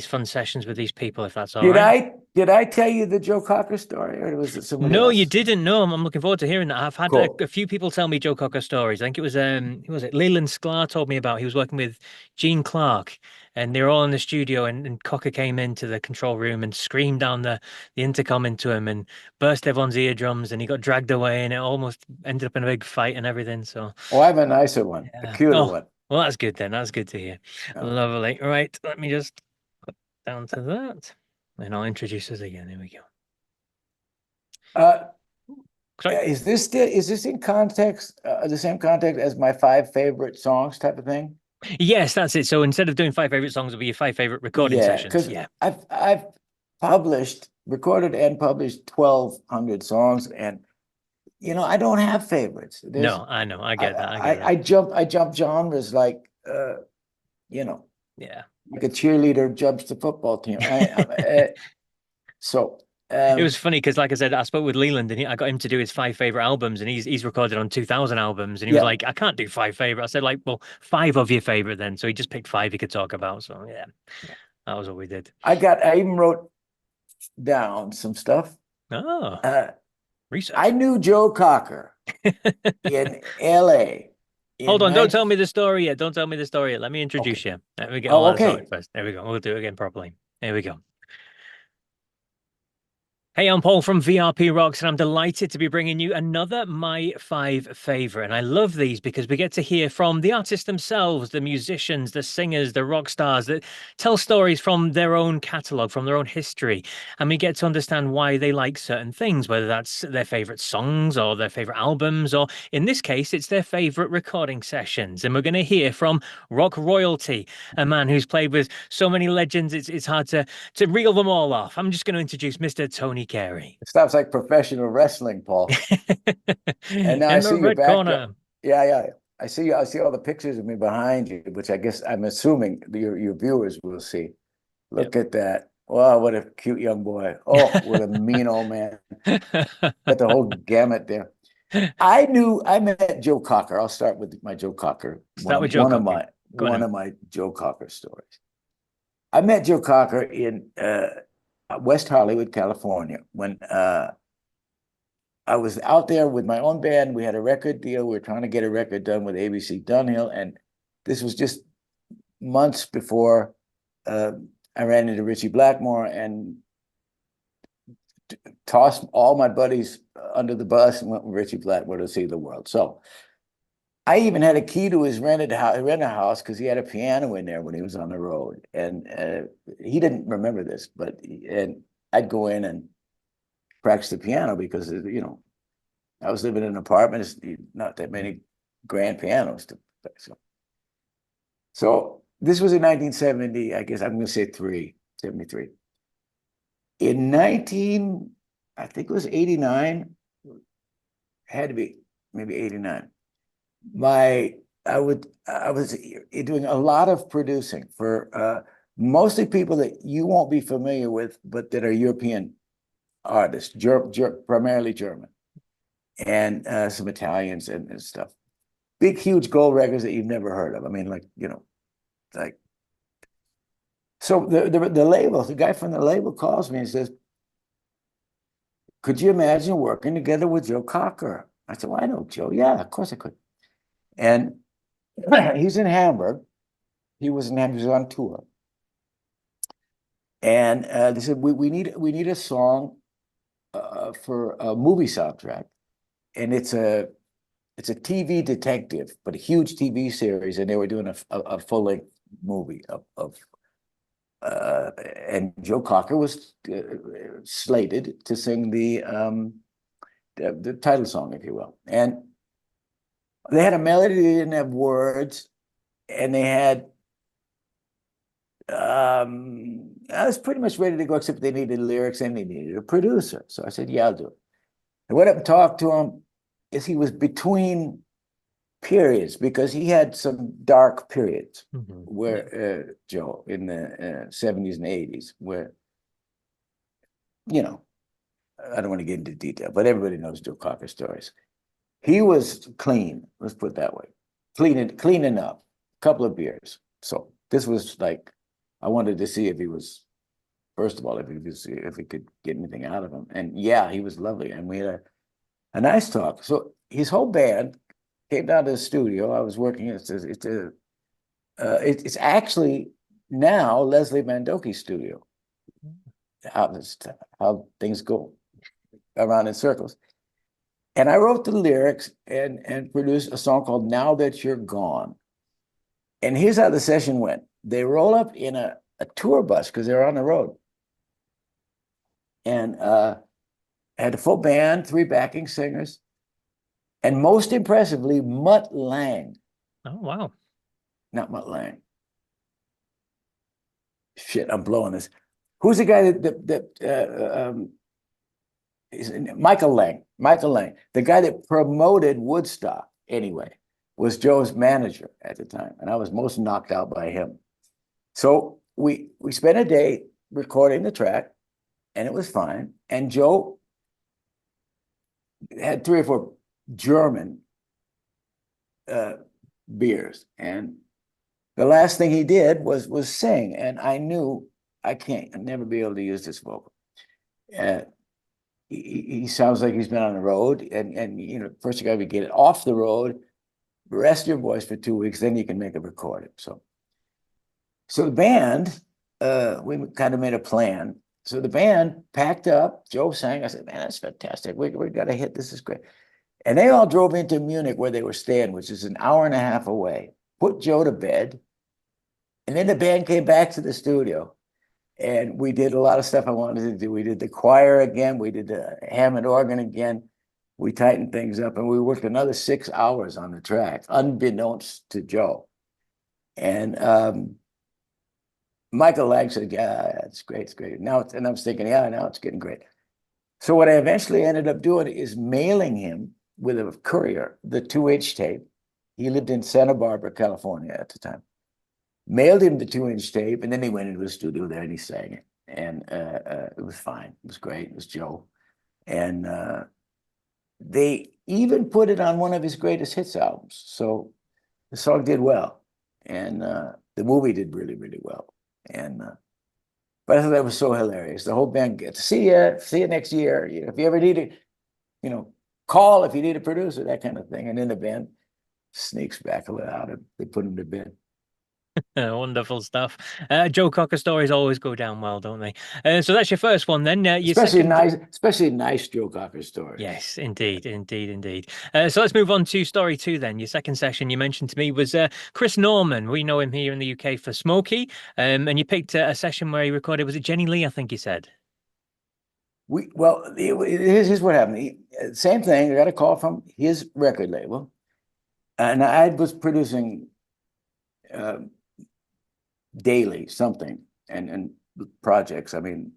fun sessions with these people, if that's all Did right. I tell you the Joe Cocker story, or was it somebody No, you else? didn't. No, I'm looking forward to hearing that. I've had Cool. a few people tell me Joe Cocker stories. I think it was who was it? Leland Sklar told me about. He was working with Gene Clark, and they were all in the studio, and Cocker came into the control room and screamed down the intercom into him and burst everyone's eardrums, and he got dragged away, and it almost ended up in a big fight and everything. So Oh, I have a nicer one, a yeah. cuter Oh, one. well, that's good then. That's good to hear. Yeah. Lovely. All right, let me just put down to that, and I'll introduce us again. Here we go. Uh, Sorry. is this in context, the same context as my 5 favorite songs type of thing? Yes, that's it. So instead of doing five favorite songs, it'll be your five favorite recording Yeah, sessions. because Yeah. I've recorded and published 1,200 songs, and I don't have favorites. No, I know. I get that. I get I that. jump genres like Yeah. like a cheerleader jumps the football team. So It was funny because, like I said, I spoke with Leland and I got him to do his five favorite albums, and he's recorded on 2000 albums, and he was yeah, like, "I can't do five favorite." I said, "Like, well, five of your favorite then." So he just picked five he could talk about. So yeah, that was what we did. I even wrote down some stuff. Oh, I research. knew Joe Cocker in LA Hold in on, don't tell 19 me the story yet. Don't tell me the story yet. Let me okay. introduce you. Let me get all Oh, that sorted okay. first. There we go. We'll do it again properly. There we go. Hey, I'm Paul from VRP Rocks, and I'm delighted to be bringing you another My Five Favorite. And I love these because we get to hear from the artists themselves, the musicians, the singers, the rock stars that tell stories from their own catalogue, from their own history. And we get to understand why they like certain things, whether that's their favorite songs or their favorite albums, or in this case, it's their favorite recording sessions. And we're going to hear from rock royalty, a man who's played with so many legends, it's hard to reel them all off. I'm just going to introduce Mr. Tony Carey. It sounds like professional wrestling, Paul. And now I In the see your red backdrop. corner. Yeah. I see all the pictures of me behind you, which I guess I'm assuming your viewers will see. Yep. Look at that. Wow, what a cute young boy. Oh, what a mean old man. Got the whole gamut there. I met Joe Cocker. I'll start with my Joe Cocker. Start with Joe Cocker. Go on One in. of my Joe Cocker stories. I met Joe Cocker in West Hollywood, California, when I was out there with my own band. We had a record deal. We were trying to get a record done with ABC Dunhill, and this was just months before I ran into Richie Blackmore and tossed all my buddies under the bus and went with Richie Blackmore to see the world. So I even had a key to his rented house because he had a piano in there when he was on the road, and he didn't remember this, and I'd go in and practice the piano because I was living in an apartment. It's not that many grand pianos to play. So this was in 1970. I guess I'm going to say 73. In I think it was 89. Had to be maybe 89. I was doing a lot of producing for mostly people that you won't be familiar with, but that are European artists, primarily German, and some Italians and stuff. Big, huge gold records that you've never heard of. I mean, like. So the guy from the label calls me and says, "Could you imagine working together with Joe Cocker?" I said, "Well, I know Joe. Yeah, of course I could." And he's in Hamburg. He was in Hamburg. He was on tour. And they said, we need a song for a movie soundtrack. And it's a TV detective, but a huge TV series. And they were doing a full-length movie and Joe Cocker was slated to sing the title song, if you will. And they had a melody, they didn't have words, and they had I was pretty much ready to go, except they needed lyrics and they needed a producer. So I said, yeah, I'll do it. I went up and talked to him as he was between periods, because he had some dark periods where Joe in the 70s and 80s, where, I don't want to get into detail, but everybody knows Joe Cocker stories. He was clean, let's put it that way. Clean enough, a couple of beers. So this was like, I wanted to see if he was, first of all, if he could get anything out of him. And yeah, he was lovely. And we had a nice talk. So his whole band came down to the studio. I was working, it's actually now Leslie Mandoki's studio. How things go around in circles. And I wrote the lyrics and produced a song called Now That You're Gone. And here's how the session went. They roll up in a tour bus because they're on the road. And had a full band, 3 backing singers. And most impressively, Mutt Lange. Oh, wow. Not Mutt Lange. Shit, I'm blowing this. Who's the guy Michael Lang. Michael Lang, the guy that promoted Woodstock anyway, was Joe's manager at the time. And I was most knocked out by him. So we spent a day recording the track, and it was fine. And Joe had 3 or 4 German beers. And the last thing he did was sing. And I knew I'd never be able to use this vocal. He sounds like he's been on the road. And first you got to get it off the road, rest your voice for 2 weeks, then you can make a recording. So the band, we kind of made a plan. So the band packed up, Joe sang. I said, man, that's fantastic. We got to hit, this is great. And they all drove into Munich where they were staying, which is an hour and a half away, put Joe to bed. And then the band came back to the studio and we did a lot of stuff I wanted to do. We did the choir again. We did the Hammond organ again. We tightened things up and we worked another 6 hours on the track, unbeknownst to Joe. And Michael Lang said, yeah, it's great, it's great. And I was thinking, yeah, now it's getting great. So what I eventually ended up doing is mailing him with a courier the 2H tape. He lived in Santa Barbara, California at the time. mailed him the 2-inch tape, and then he went into the studio there and he sang it. And it was fine. It was great. It was Joe. And they even put it on one of his greatest hits albums. So the song did well. And the movie did really, really well. And but I thought that was so hilarious. The whole band gets see you next year. You know, if you ever need it, you know, call if you need a producer, that kind of thing. And then the band sneaks back out and they put him to bed. Wonderful stuff. Joe Cocker stories always go down well, don't they? So that's your first one then. Your second... especially nice Joe Cocker stories. Yes, indeed, indeed, indeed. So let's move on to story 2 then. Your second session you mentioned to me was Chris Norman. We know him here in the UK for Smokey. And you picked a session where he recorded, was it Jenny Lee, I think you said? Here's what happened. Same thing. I got a call from his record label. And I was producing daily something and projects. I mean,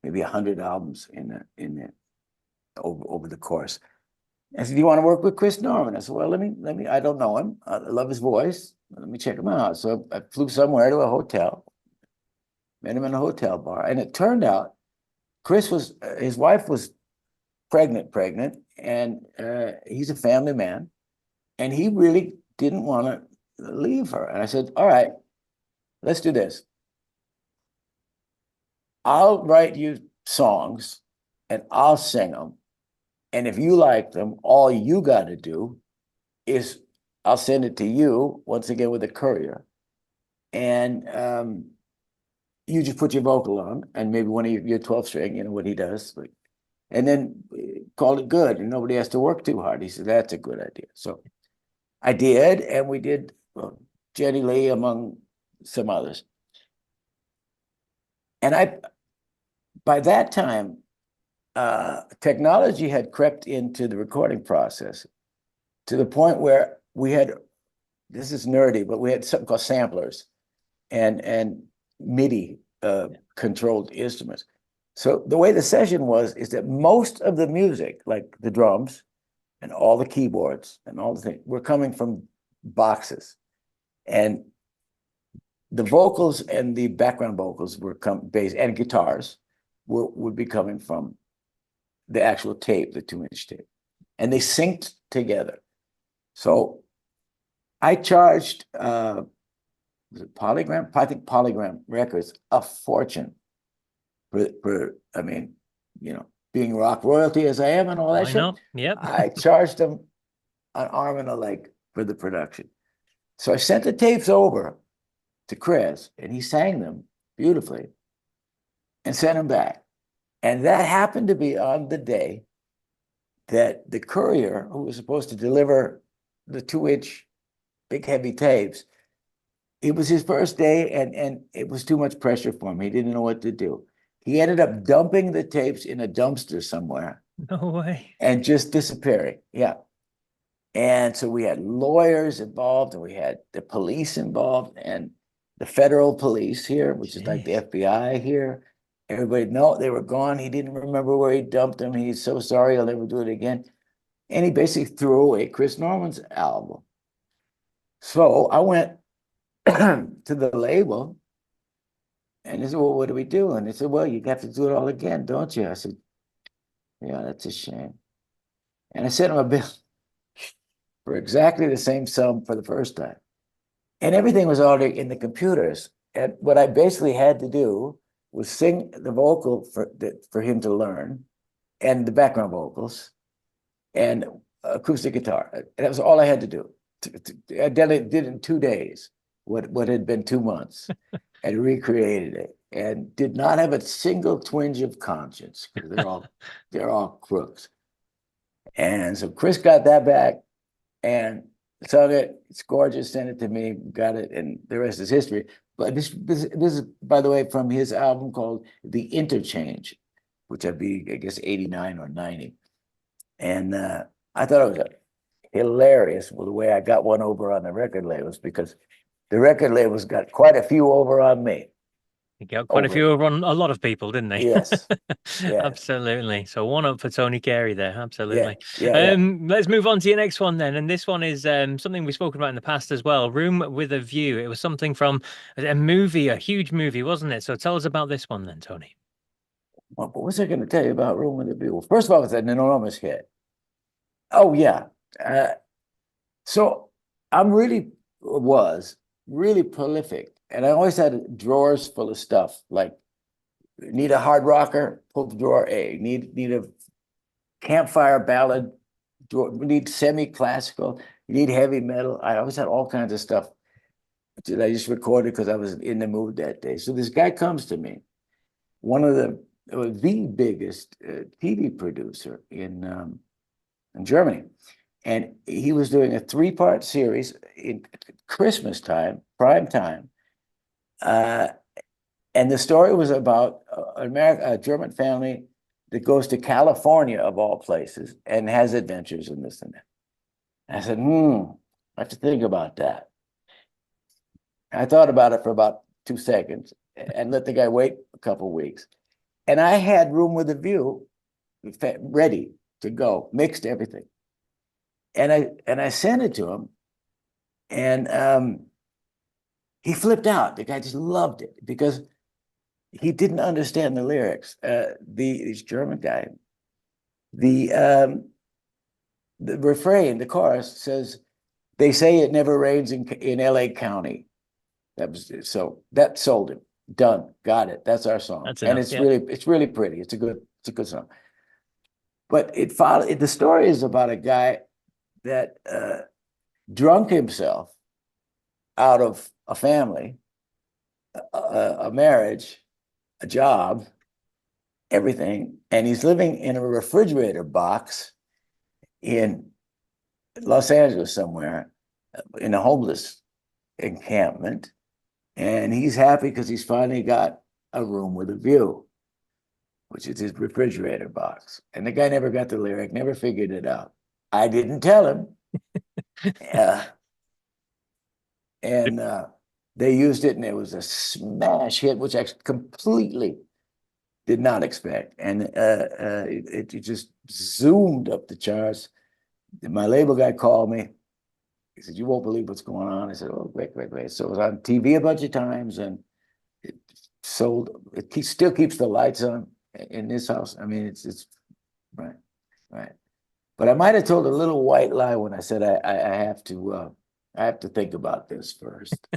maybe 100 albums in over the course. I said, "Do you want to work with Chris Norman?" I said, "Well, let me. I don't know him. I love his voice. Let me check him out." So I flew somewhere to a hotel, met him in a hotel bar, and it turned out his wife was pregnant, and he's a family man, and he really didn't want to leave her. And I said, "All right, let's do this. I'll write you songs and I'll sing them. And if you like them, all you got to do is I'll send it to you once again with a courier. And you just put your vocal on and maybe one of your 12 string, you know, what he does. And then call it good and nobody has to work too hard." He said, "That's a good idea." So I did, and we did Jenny Lee among some others. And by that time, technology had crept into the recording process to the point where we had, this is nerdy, but we had something called samplers and MIDI controlled instruments. So the way the session was is that most of the music, like the drums and all the keyboards and all the things, were coming from boxes. And the vocals and the background vocals were bass and guitars would be coming from the actual tape, the 2-inch tape, and they synced together. So I charged, was it Polygram? I think Polygram Records a fortune for I mean, you know, being rock royalty as I am and all that shit. Yep. I charged them an arm and a leg for the production. So I sent the tapes over to Chris, and he sang them beautifully and sent them back. And that happened to be on the day that the courier, who was supposed to deliver the 2-inch big heavy tapes, it was his first day and it was too much pressure for him. He didn't know what to do. He ended up dumping the tapes in a dumpster somewhere. No way. And just disappearing. Yeah. And so we had lawyers involved, and we had the police involved, and the federal police here, which is like the FBI here. Everybody, no, they were gone. He didn't remember where he dumped them. He's so sorry, he'll never do it again. And he basically threw away Chris Norman's album. So I went to the label, and they said, "Well, what do we do?" And they said, "Well, you have to do it all again, don't you?" I said, "Yeah, that's a shame." And I sent him a bill for exactly the same sum for the first time. And everything was already in the computers. And what I basically had to do was sing the vocal for him to learn, and the background vocals, and acoustic guitar. And that was all I had to do. I did it in 2 days, what had been 2 months, and recreated it, and did not have a single twinge of conscience, because they're all crooks. And so Chris got that back and sung it. It's gorgeous. Sent it to me. Got it, and the rest is history. But this is, by the way, from his album called The Interchange, which I'd be, I guess, 89 or 90. And I thought it was hilarious the way I got one over on the record labels, because the record labels got quite a few over on me. He got quite a over. few over on a lot of people, didn't they? Yes, yeah, Absolutely. So one up for Tony Carey there. yeah, Absolutely. yeah, yeah. Let's move on to your next one then. And this one is something we've spoken about in the past as well. Room with a View. It was something from a movie, a huge movie, wasn't it? So tell us about this one then, Tony. Well, what was I going to tell you about Room with a View? First of all, it's an enormous hit. Oh yeah. Uh, so I'm really was really prolific, and I always had drawers full of stuff. Like, need a hard rocker, pull drawer A. Need a campfire ballad, drawer. Need semi-classical. You need heavy metal. I always had all kinds of stuff that I just recorded because I was in the mood that day. So this guy comes to me, one of the biggest TV producer in Germany. And he was doing a 3-part series in Christmas time, prime time. And the story was about a German family that goes to California, of all places, and has adventures in this and that. I said, I have to think about that. I thought about it for about 2 seconds and let the guy wait a couple of weeks. And I had Room with a View ready to go, mixed everything. And I sent it to him, and he flipped out. The guy just loved it because he didn't understand the lyrics. This German guy, the refrain, the chorus says, "They say it never rains in L.A. County." That sold him. Done. Got it. That's our song. That's And enough. it's Yeah. really pretty. It's a good song. But the story is about a guy that drunk himself out of a family, a marriage, a job, everything, and he's living in a refrigerator box in Los Angeles somewhere, in a homeless encampment, and he's happy because he's finally got a room with a view, which is his refrigerator box. And the guy never got the lyric, never figured it out. I didn't tell him. And they used it, and it was a smash hit, which I completely did not expect. And it just zoomed up the charts. My label guy called me. He said, "You won't believe what's going on." I said, "Oh, great, great, great." So it was on TV a bunch of times, and it sold. Still keeps the lights on in this house. I mean, it's right, right. But I might have told a little white lie when I said I have to think about this first.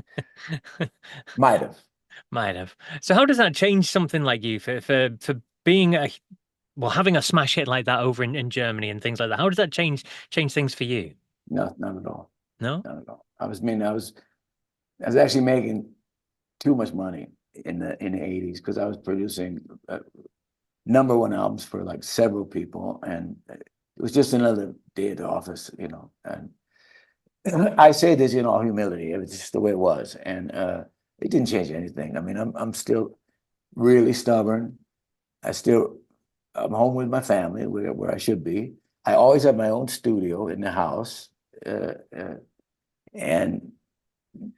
Might have. Might have. So how does that change something like you for being having a smash hit like that over in Germany and things like that? How does that change things for you? No, not at all. No? Not at all. I was actually making too much money in the '80s because I was producing #1 albums for like several people, and it was just another day at the office, you know. And I say this in all humility; it was just the way it was, and it didn't change anything. I mean, I'm still really stubborn. I'm home with my family where I should be. I always have my own studio in the house, and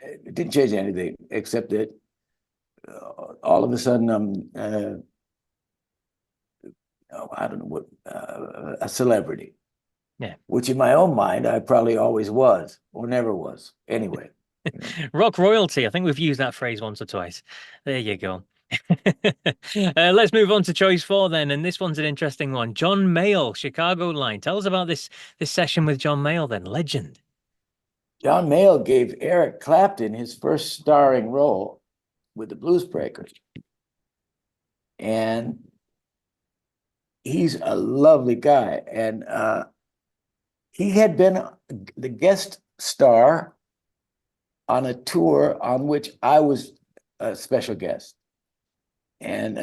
it didn't change anything except that all of a sudden I'm I don't know what a celebrity. Yeah. Which in my own mind I probably always was or never was. Anyway, you know. Rock royalty. I think we've used that phrase once or twice. There you go. Let's move on to choice 4 then, and this one's an interesting one. John Mayall, Chicago Line. Tell us about this session with John Mayall then. Legend. John Mayall gave Eric Clapton his first starring role with the Blues Breakers. And he's a lovely guy. And he had been the guest star on a tour on which I was a special guest. And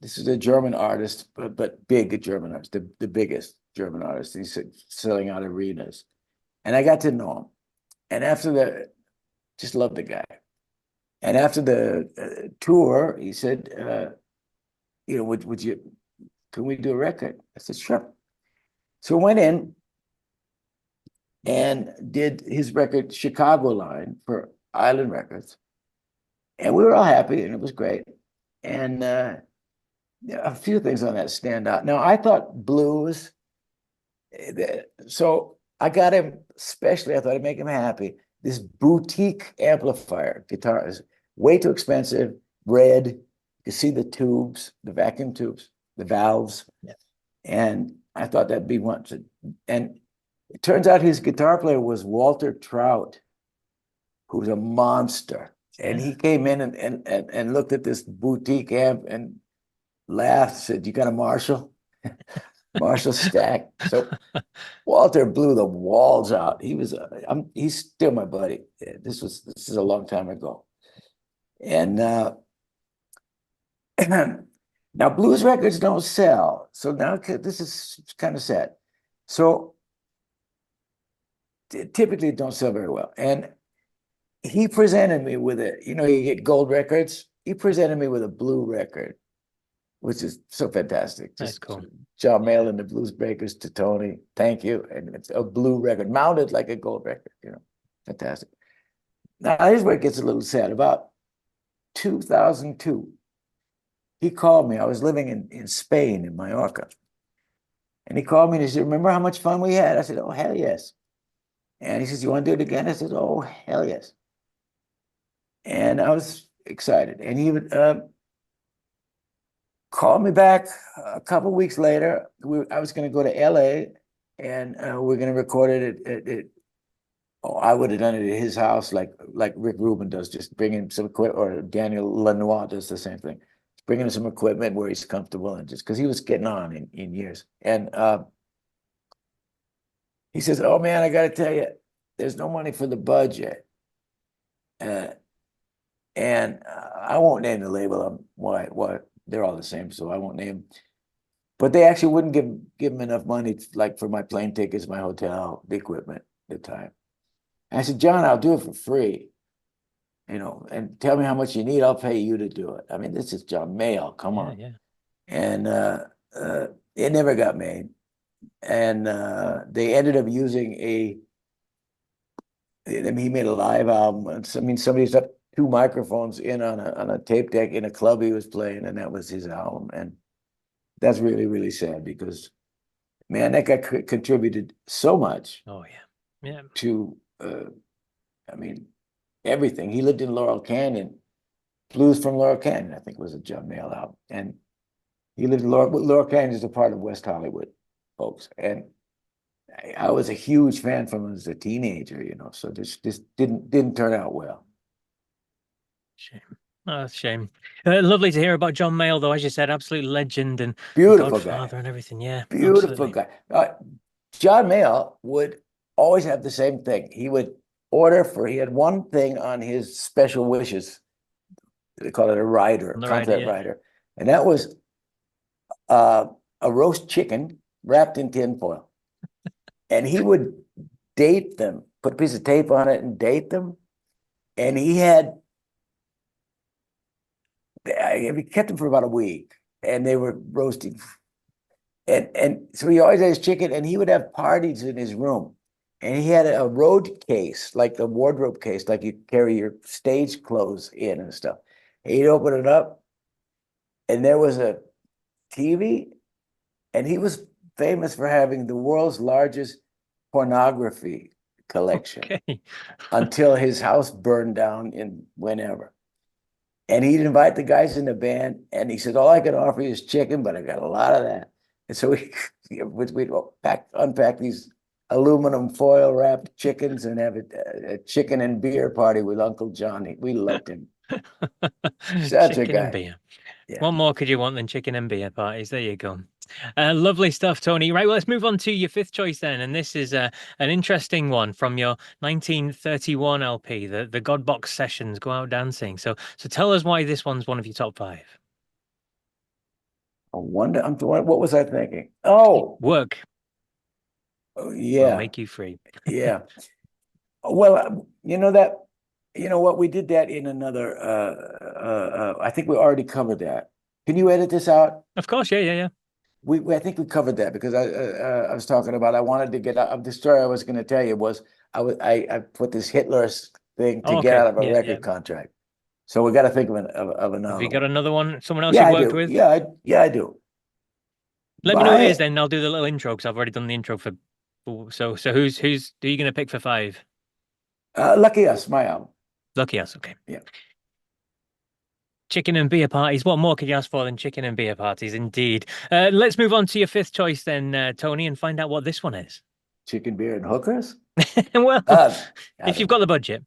this is a German artist, but big German artist, the biggest German artist. He's selling out arenas. And I got to know him. And just loved the guy. And after the tour, he said, you know, can we do a record? I said, sure. So I went in and did his Chicago Line for Island Records. And we were all happy, and it was great. And a few things on that stand out. Now, I thought blues, so I got him, especially, I thought I'd make him happy. This boutique amplifier guitar is way too expensive, red. You see the tubes, the vacuum tubes, the valves. Yeah. And I thought that'd be one. And it turns out his guitar player was Walter Trout, who's a monster. And he came in and looked at this boutique amp and laughed, said, "You got a Marshall?" Marshall stack. So Walter blew the walls out. He's still my buddy. This is a long time ago. And now blues records don't sell. So now this is kind of sad. So typically don't sell very well. And he presented me with it. You know, you get gold records. He presented me with a blue record, which is so fantastic. That's cool. John Mayall and the Blues Breakers to Tony. Thank you. And it's a blue record, mounted like a gold record, you know, fantastic. Now, here's where it gets a little sad. About 2002, he called me. I was living in Spain, in Mallorca. And he called me and he said, "Remember how much fun we had?" I said, "Oh, hell yes." And he says, "You want to do it again?" I said, "Oh, hell yes." And I was excited. And he would call me back a couple of weeks later. I was going to go to LA and we're going to record it I would have done it at his house like Rick Rubin does, just bring in some equipment, or Daniel Lanois does the same thing. Bringing in some equipment where he's comfortable, and just because he was getting on in years. And he says, "Oh man, I got to tell you, there's no money for the budget." And I won't name the label. Why? They're all the same, so I won't name. But they actually wouldn't give him enough money, like for my plane tickets, my hotel, the equipment, the time. And I said, "John, I'll do it for free. You know, and tell me how much you need. I'll pay you to do it." I mean, this is John Mayall. Come on. Yeah. And it never got made. And they ended up using he made a live album. I mean, somebody set 2 microphones in on a tape deck in a club he was playing, and that was his album. And that's really, really sad, because, man, that guy contributed so much. Oh yeah. To I mean, everything. He lived in Laurel Canyon. Blues from Laurel Canyon, I think, was a John Mayall album. And he lived in Laurel Canyon is a part of West Hollywood, folks. And I was a huge fan from him as a teenager, you know. So this didn't turn out well. Shame. Oh, that's a shame. Lovely to hear about John Mayall, though. As you said, absolute legend and Beautiful Godfather guy. and everything. Yeah, Beautiful absolutely. guy. John Mayall would always have the same thing. He would he had one thing on his special wishes. They call it a rider, contract rider. And that was a roast chicken wrapped in tinfoil. And he would date them, put a piece of tape on it and date them. And he kept them for about a week, and they were roasting. And so he always had his chicken, and he would have parties in his room. And he had a road case, like a wardrobe case, like you carry your stage clothes in and stuff. And he'd open it up, and there was a TV, and he was famous for having the world's largest pornography collection. Okay. Until his house burned down in whenever. And he'd invite the guys in the band, and he said, "All I can offer you is chicken, but I got a lot of that." And so we'd unpack these aluminum foil wrapped chickens and have a chicken and beer party with Uncle Johnny. We loved him. Such a Chicken and guy. beer. Yeah. What more could you want than chicken and beer parties? There you go. Lovely stuff, Tony. Right, well, let's move on to your 5th choice then. And this is an interesting one from your 1931 LP, the God Box Sessions, Go Out Dancing. So tell us why this one's one of your top 5. I wonder, what was I thinking? Oh, Work Will will make you free. Yeah. Well, you know what, we did that in another, I think we already covered that. Can you edit this out? Of course, yeah. I think we covered that, because I was talking about, I wanted to get out of the story I was going to tell you was I put this Hitler thing to get out of a record contract. So we got to think of Have another you got one. another one? Someone else Yeah, you've I worked do. with? Yeah, I do. Let me know who it is, By then I'll do the little intro because I've already done the intro for. So who are you gonna pick for five? Lucky Us, my album. Lucky us. Okay. Yeah. Chicken and beer parties. What more could you ask for than chicken and beer parties? Indeed. Let's move on to your fifth choice then, Tony, and find out what this one is. Chicken, beer, and hookers. Well, I if you've don't got know. the budget.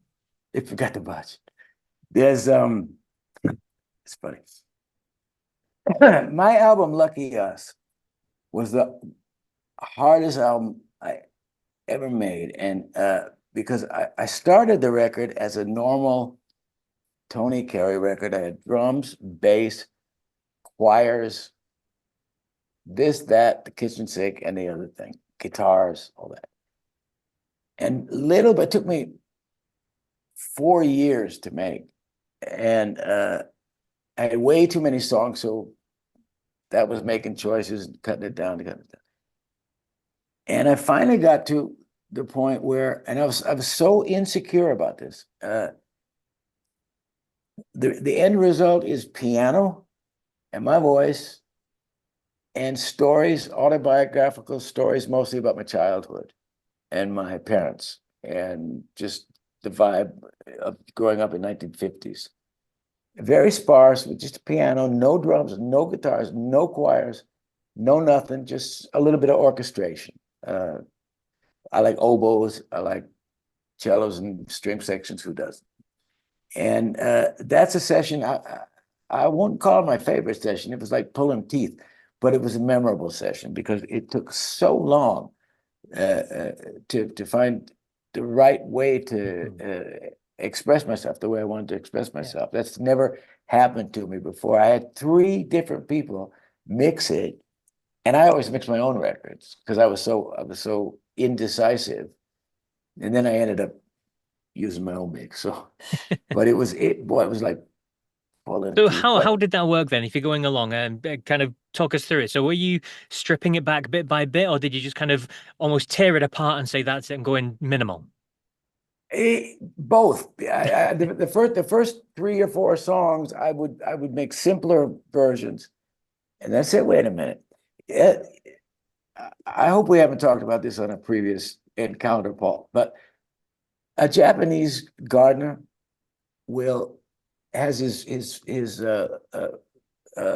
If you got the budget. There's it's funny. My album, Lucky Us, was the hardest album I ever made. And because I started the record as a normal Tony Carey record. I had drums, bass, choirs, this, that, the kitchen sink, and the other thing, guitars, all that. And little, but it took me 4 years to make. And I had way too many songs, so that was making choices and cutting it down to cut it down. And I finally got to the point where, and I was so insecure about this. The end result is piano and my voice and stories, autobiographical stories, mostly about my childhood and my parents, and just the vibe of growing up in 1950s. Very sparse with just a piano, no drums, no guitars, no choirs, no nothing, just a little bit of orchestration. I like oboes, I like cellos and string sections, who doesn't? And that's a session, I won't call it my favorite session. It was like pulling teeth, but it was a memorable session because it took so long to find the right way to express myself the way I wanted to express myself. Yeah. That's never happened to me before. I had 3 different people mix it, and I always mix my own records because I was so indecisive, and then I ended up using my own mix. So, but it was like pulling So teeth. how did that work then? If you're going along and kind of talk us through it. So were you stripping it back bit by bit, or did you just kind of almost tear it apart and say that's it and go in minimal? Both. The first 3 or 4 songs, I would make simpler versions, and then say, wait a minute. I hope we haven't talked about this on a previous encounter, Paul, but a Japanese gardener has his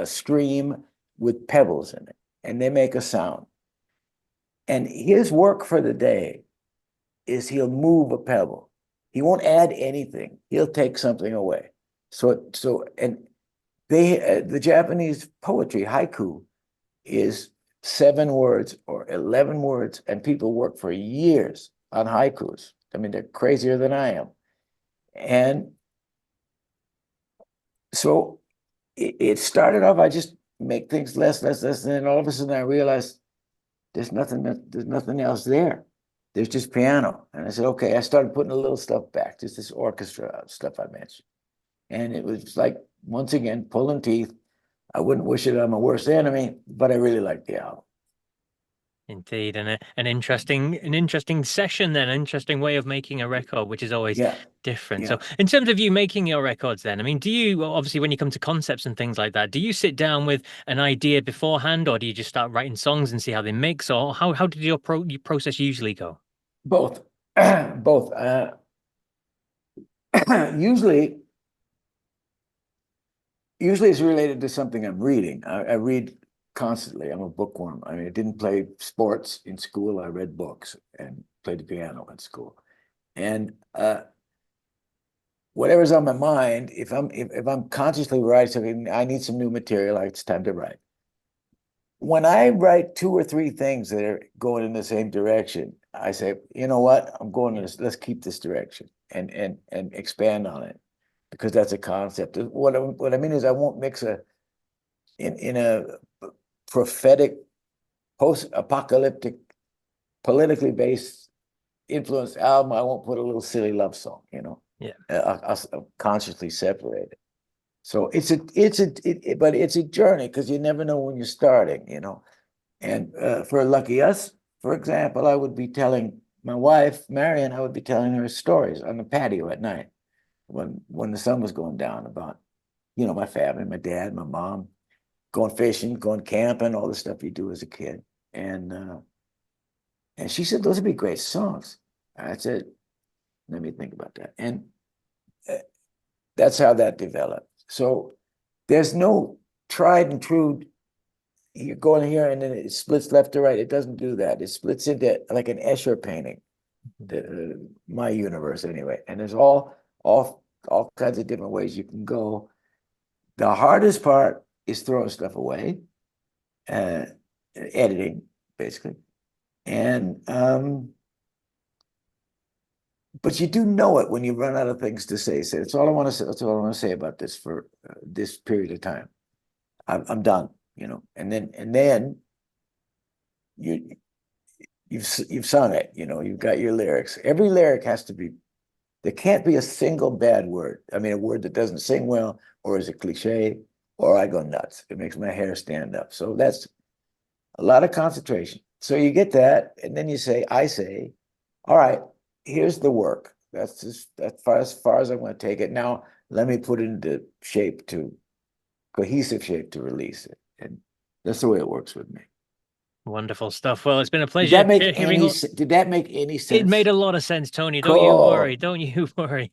stream with pebbles in it, and they make a sound. And his work for the day is he'll move a pebble. He won't add anything. He'll take something away. And the Japanese poetry, haiku, is 7 words or 11 words, and people work for years on haikus. I mean, they're crazier than I am. And so it started off, I just make things less, and then all of a sudden I realized there's nothing else there. There's just piano. And I said, okay, I started putting a little stuff back, just this orchestra stuff I mentioned. And it was like, once again, pulling teeth. I wouldn't wish it on my worst enemy, but I really liked the album. Indeed, and an interesting session then, an interesting way of making a record, which is always different. So in terms of you making your records then, I mean, do you, obviously when you come to concepts and things like that, do you sit down with an idea beforehand, or do you just start writing songs and see how they mix, or how did your process usually go? Both. Both. Usually it's related to something I'm reading. I read constantly. I'm a bookworm. I mean, I didn't play sports in school. I read books and played the piano in school. And whatever's on my mind, if I'm consciously writing something, I need some new material, it's time to write. When I write 2 or 3 things that are going in the same direction, I say, you know what, I'm going in this, let's keep this direction and expand on it, because that's a concept. What I mean is I won't mix in a prophetic, post-apocalyptic, politically based influenced album, I won't put a little silly love song, Yeah. I'll consciously separate it. So but it's a journey, because you never know when you're starting, And for Lucky Us, for example, I would be telling my wife, Marion, I would be telling her stories on the patio at night. when the sun was going down about, you know, my family, my dad, my mom, going fishing, going camping, all the stuff you do as a kid. And she said, those would be great songs. I said, let me think about that. And that's how that developed. So there's no tried and true, you're going here and then it splits left to right. It doesn't do that. It splits into like an Escher painting, my universe anyway. And there's all kinds of different ways you can go. The hardest part is throwing stuff away, editing, basically. And but you do know it when you run out of things to say. So that's all I want to say. That's all I want to say about this for this period of time. I'm done, you know. And then you've sung it, you know. You've got your lyrics. Every lyric has to be. There can't be a single bad word. I mean, a word that doesn't sing well, or is a cliche, or I go nuts. It makes my hair stand up. So that's a lot of concentration. So you get that, and then you say, I say, all right, here's the work. That's just as far as I'm going to take it. Now let me put it into shape, to cohesive shape, to release it. And that's the way it works with me. Wonderful stuff. Well, it's been a Did pleasure that make hearing all. did that make any It made sense? a lot of sense, Tony. Don't you worry. Cool. Don't you worry.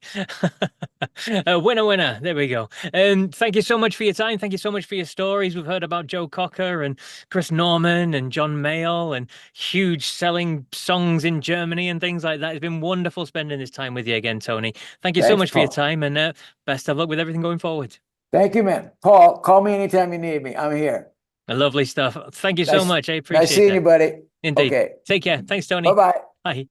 Winner, winner. There we go. Thank you so much for your time. Thank you so much for your stories. We've heard about Joe Cocker and Chris Norman and John Mayall and huge selling songs in Germany and things like that. It's been wonderful spending this time with you again, Tony. Thank you so Thanks, much for your Paul. time, and best of luck with everything going forward. Thank you, man. Paul, call me anytime you need me. I'm here. Lovely stuff. Thank you so Nice, much. I nice appreciate seeing it. you, buddy. Indeed. Okay. Take care. Thanks, Tony. Bye-bye. Bye.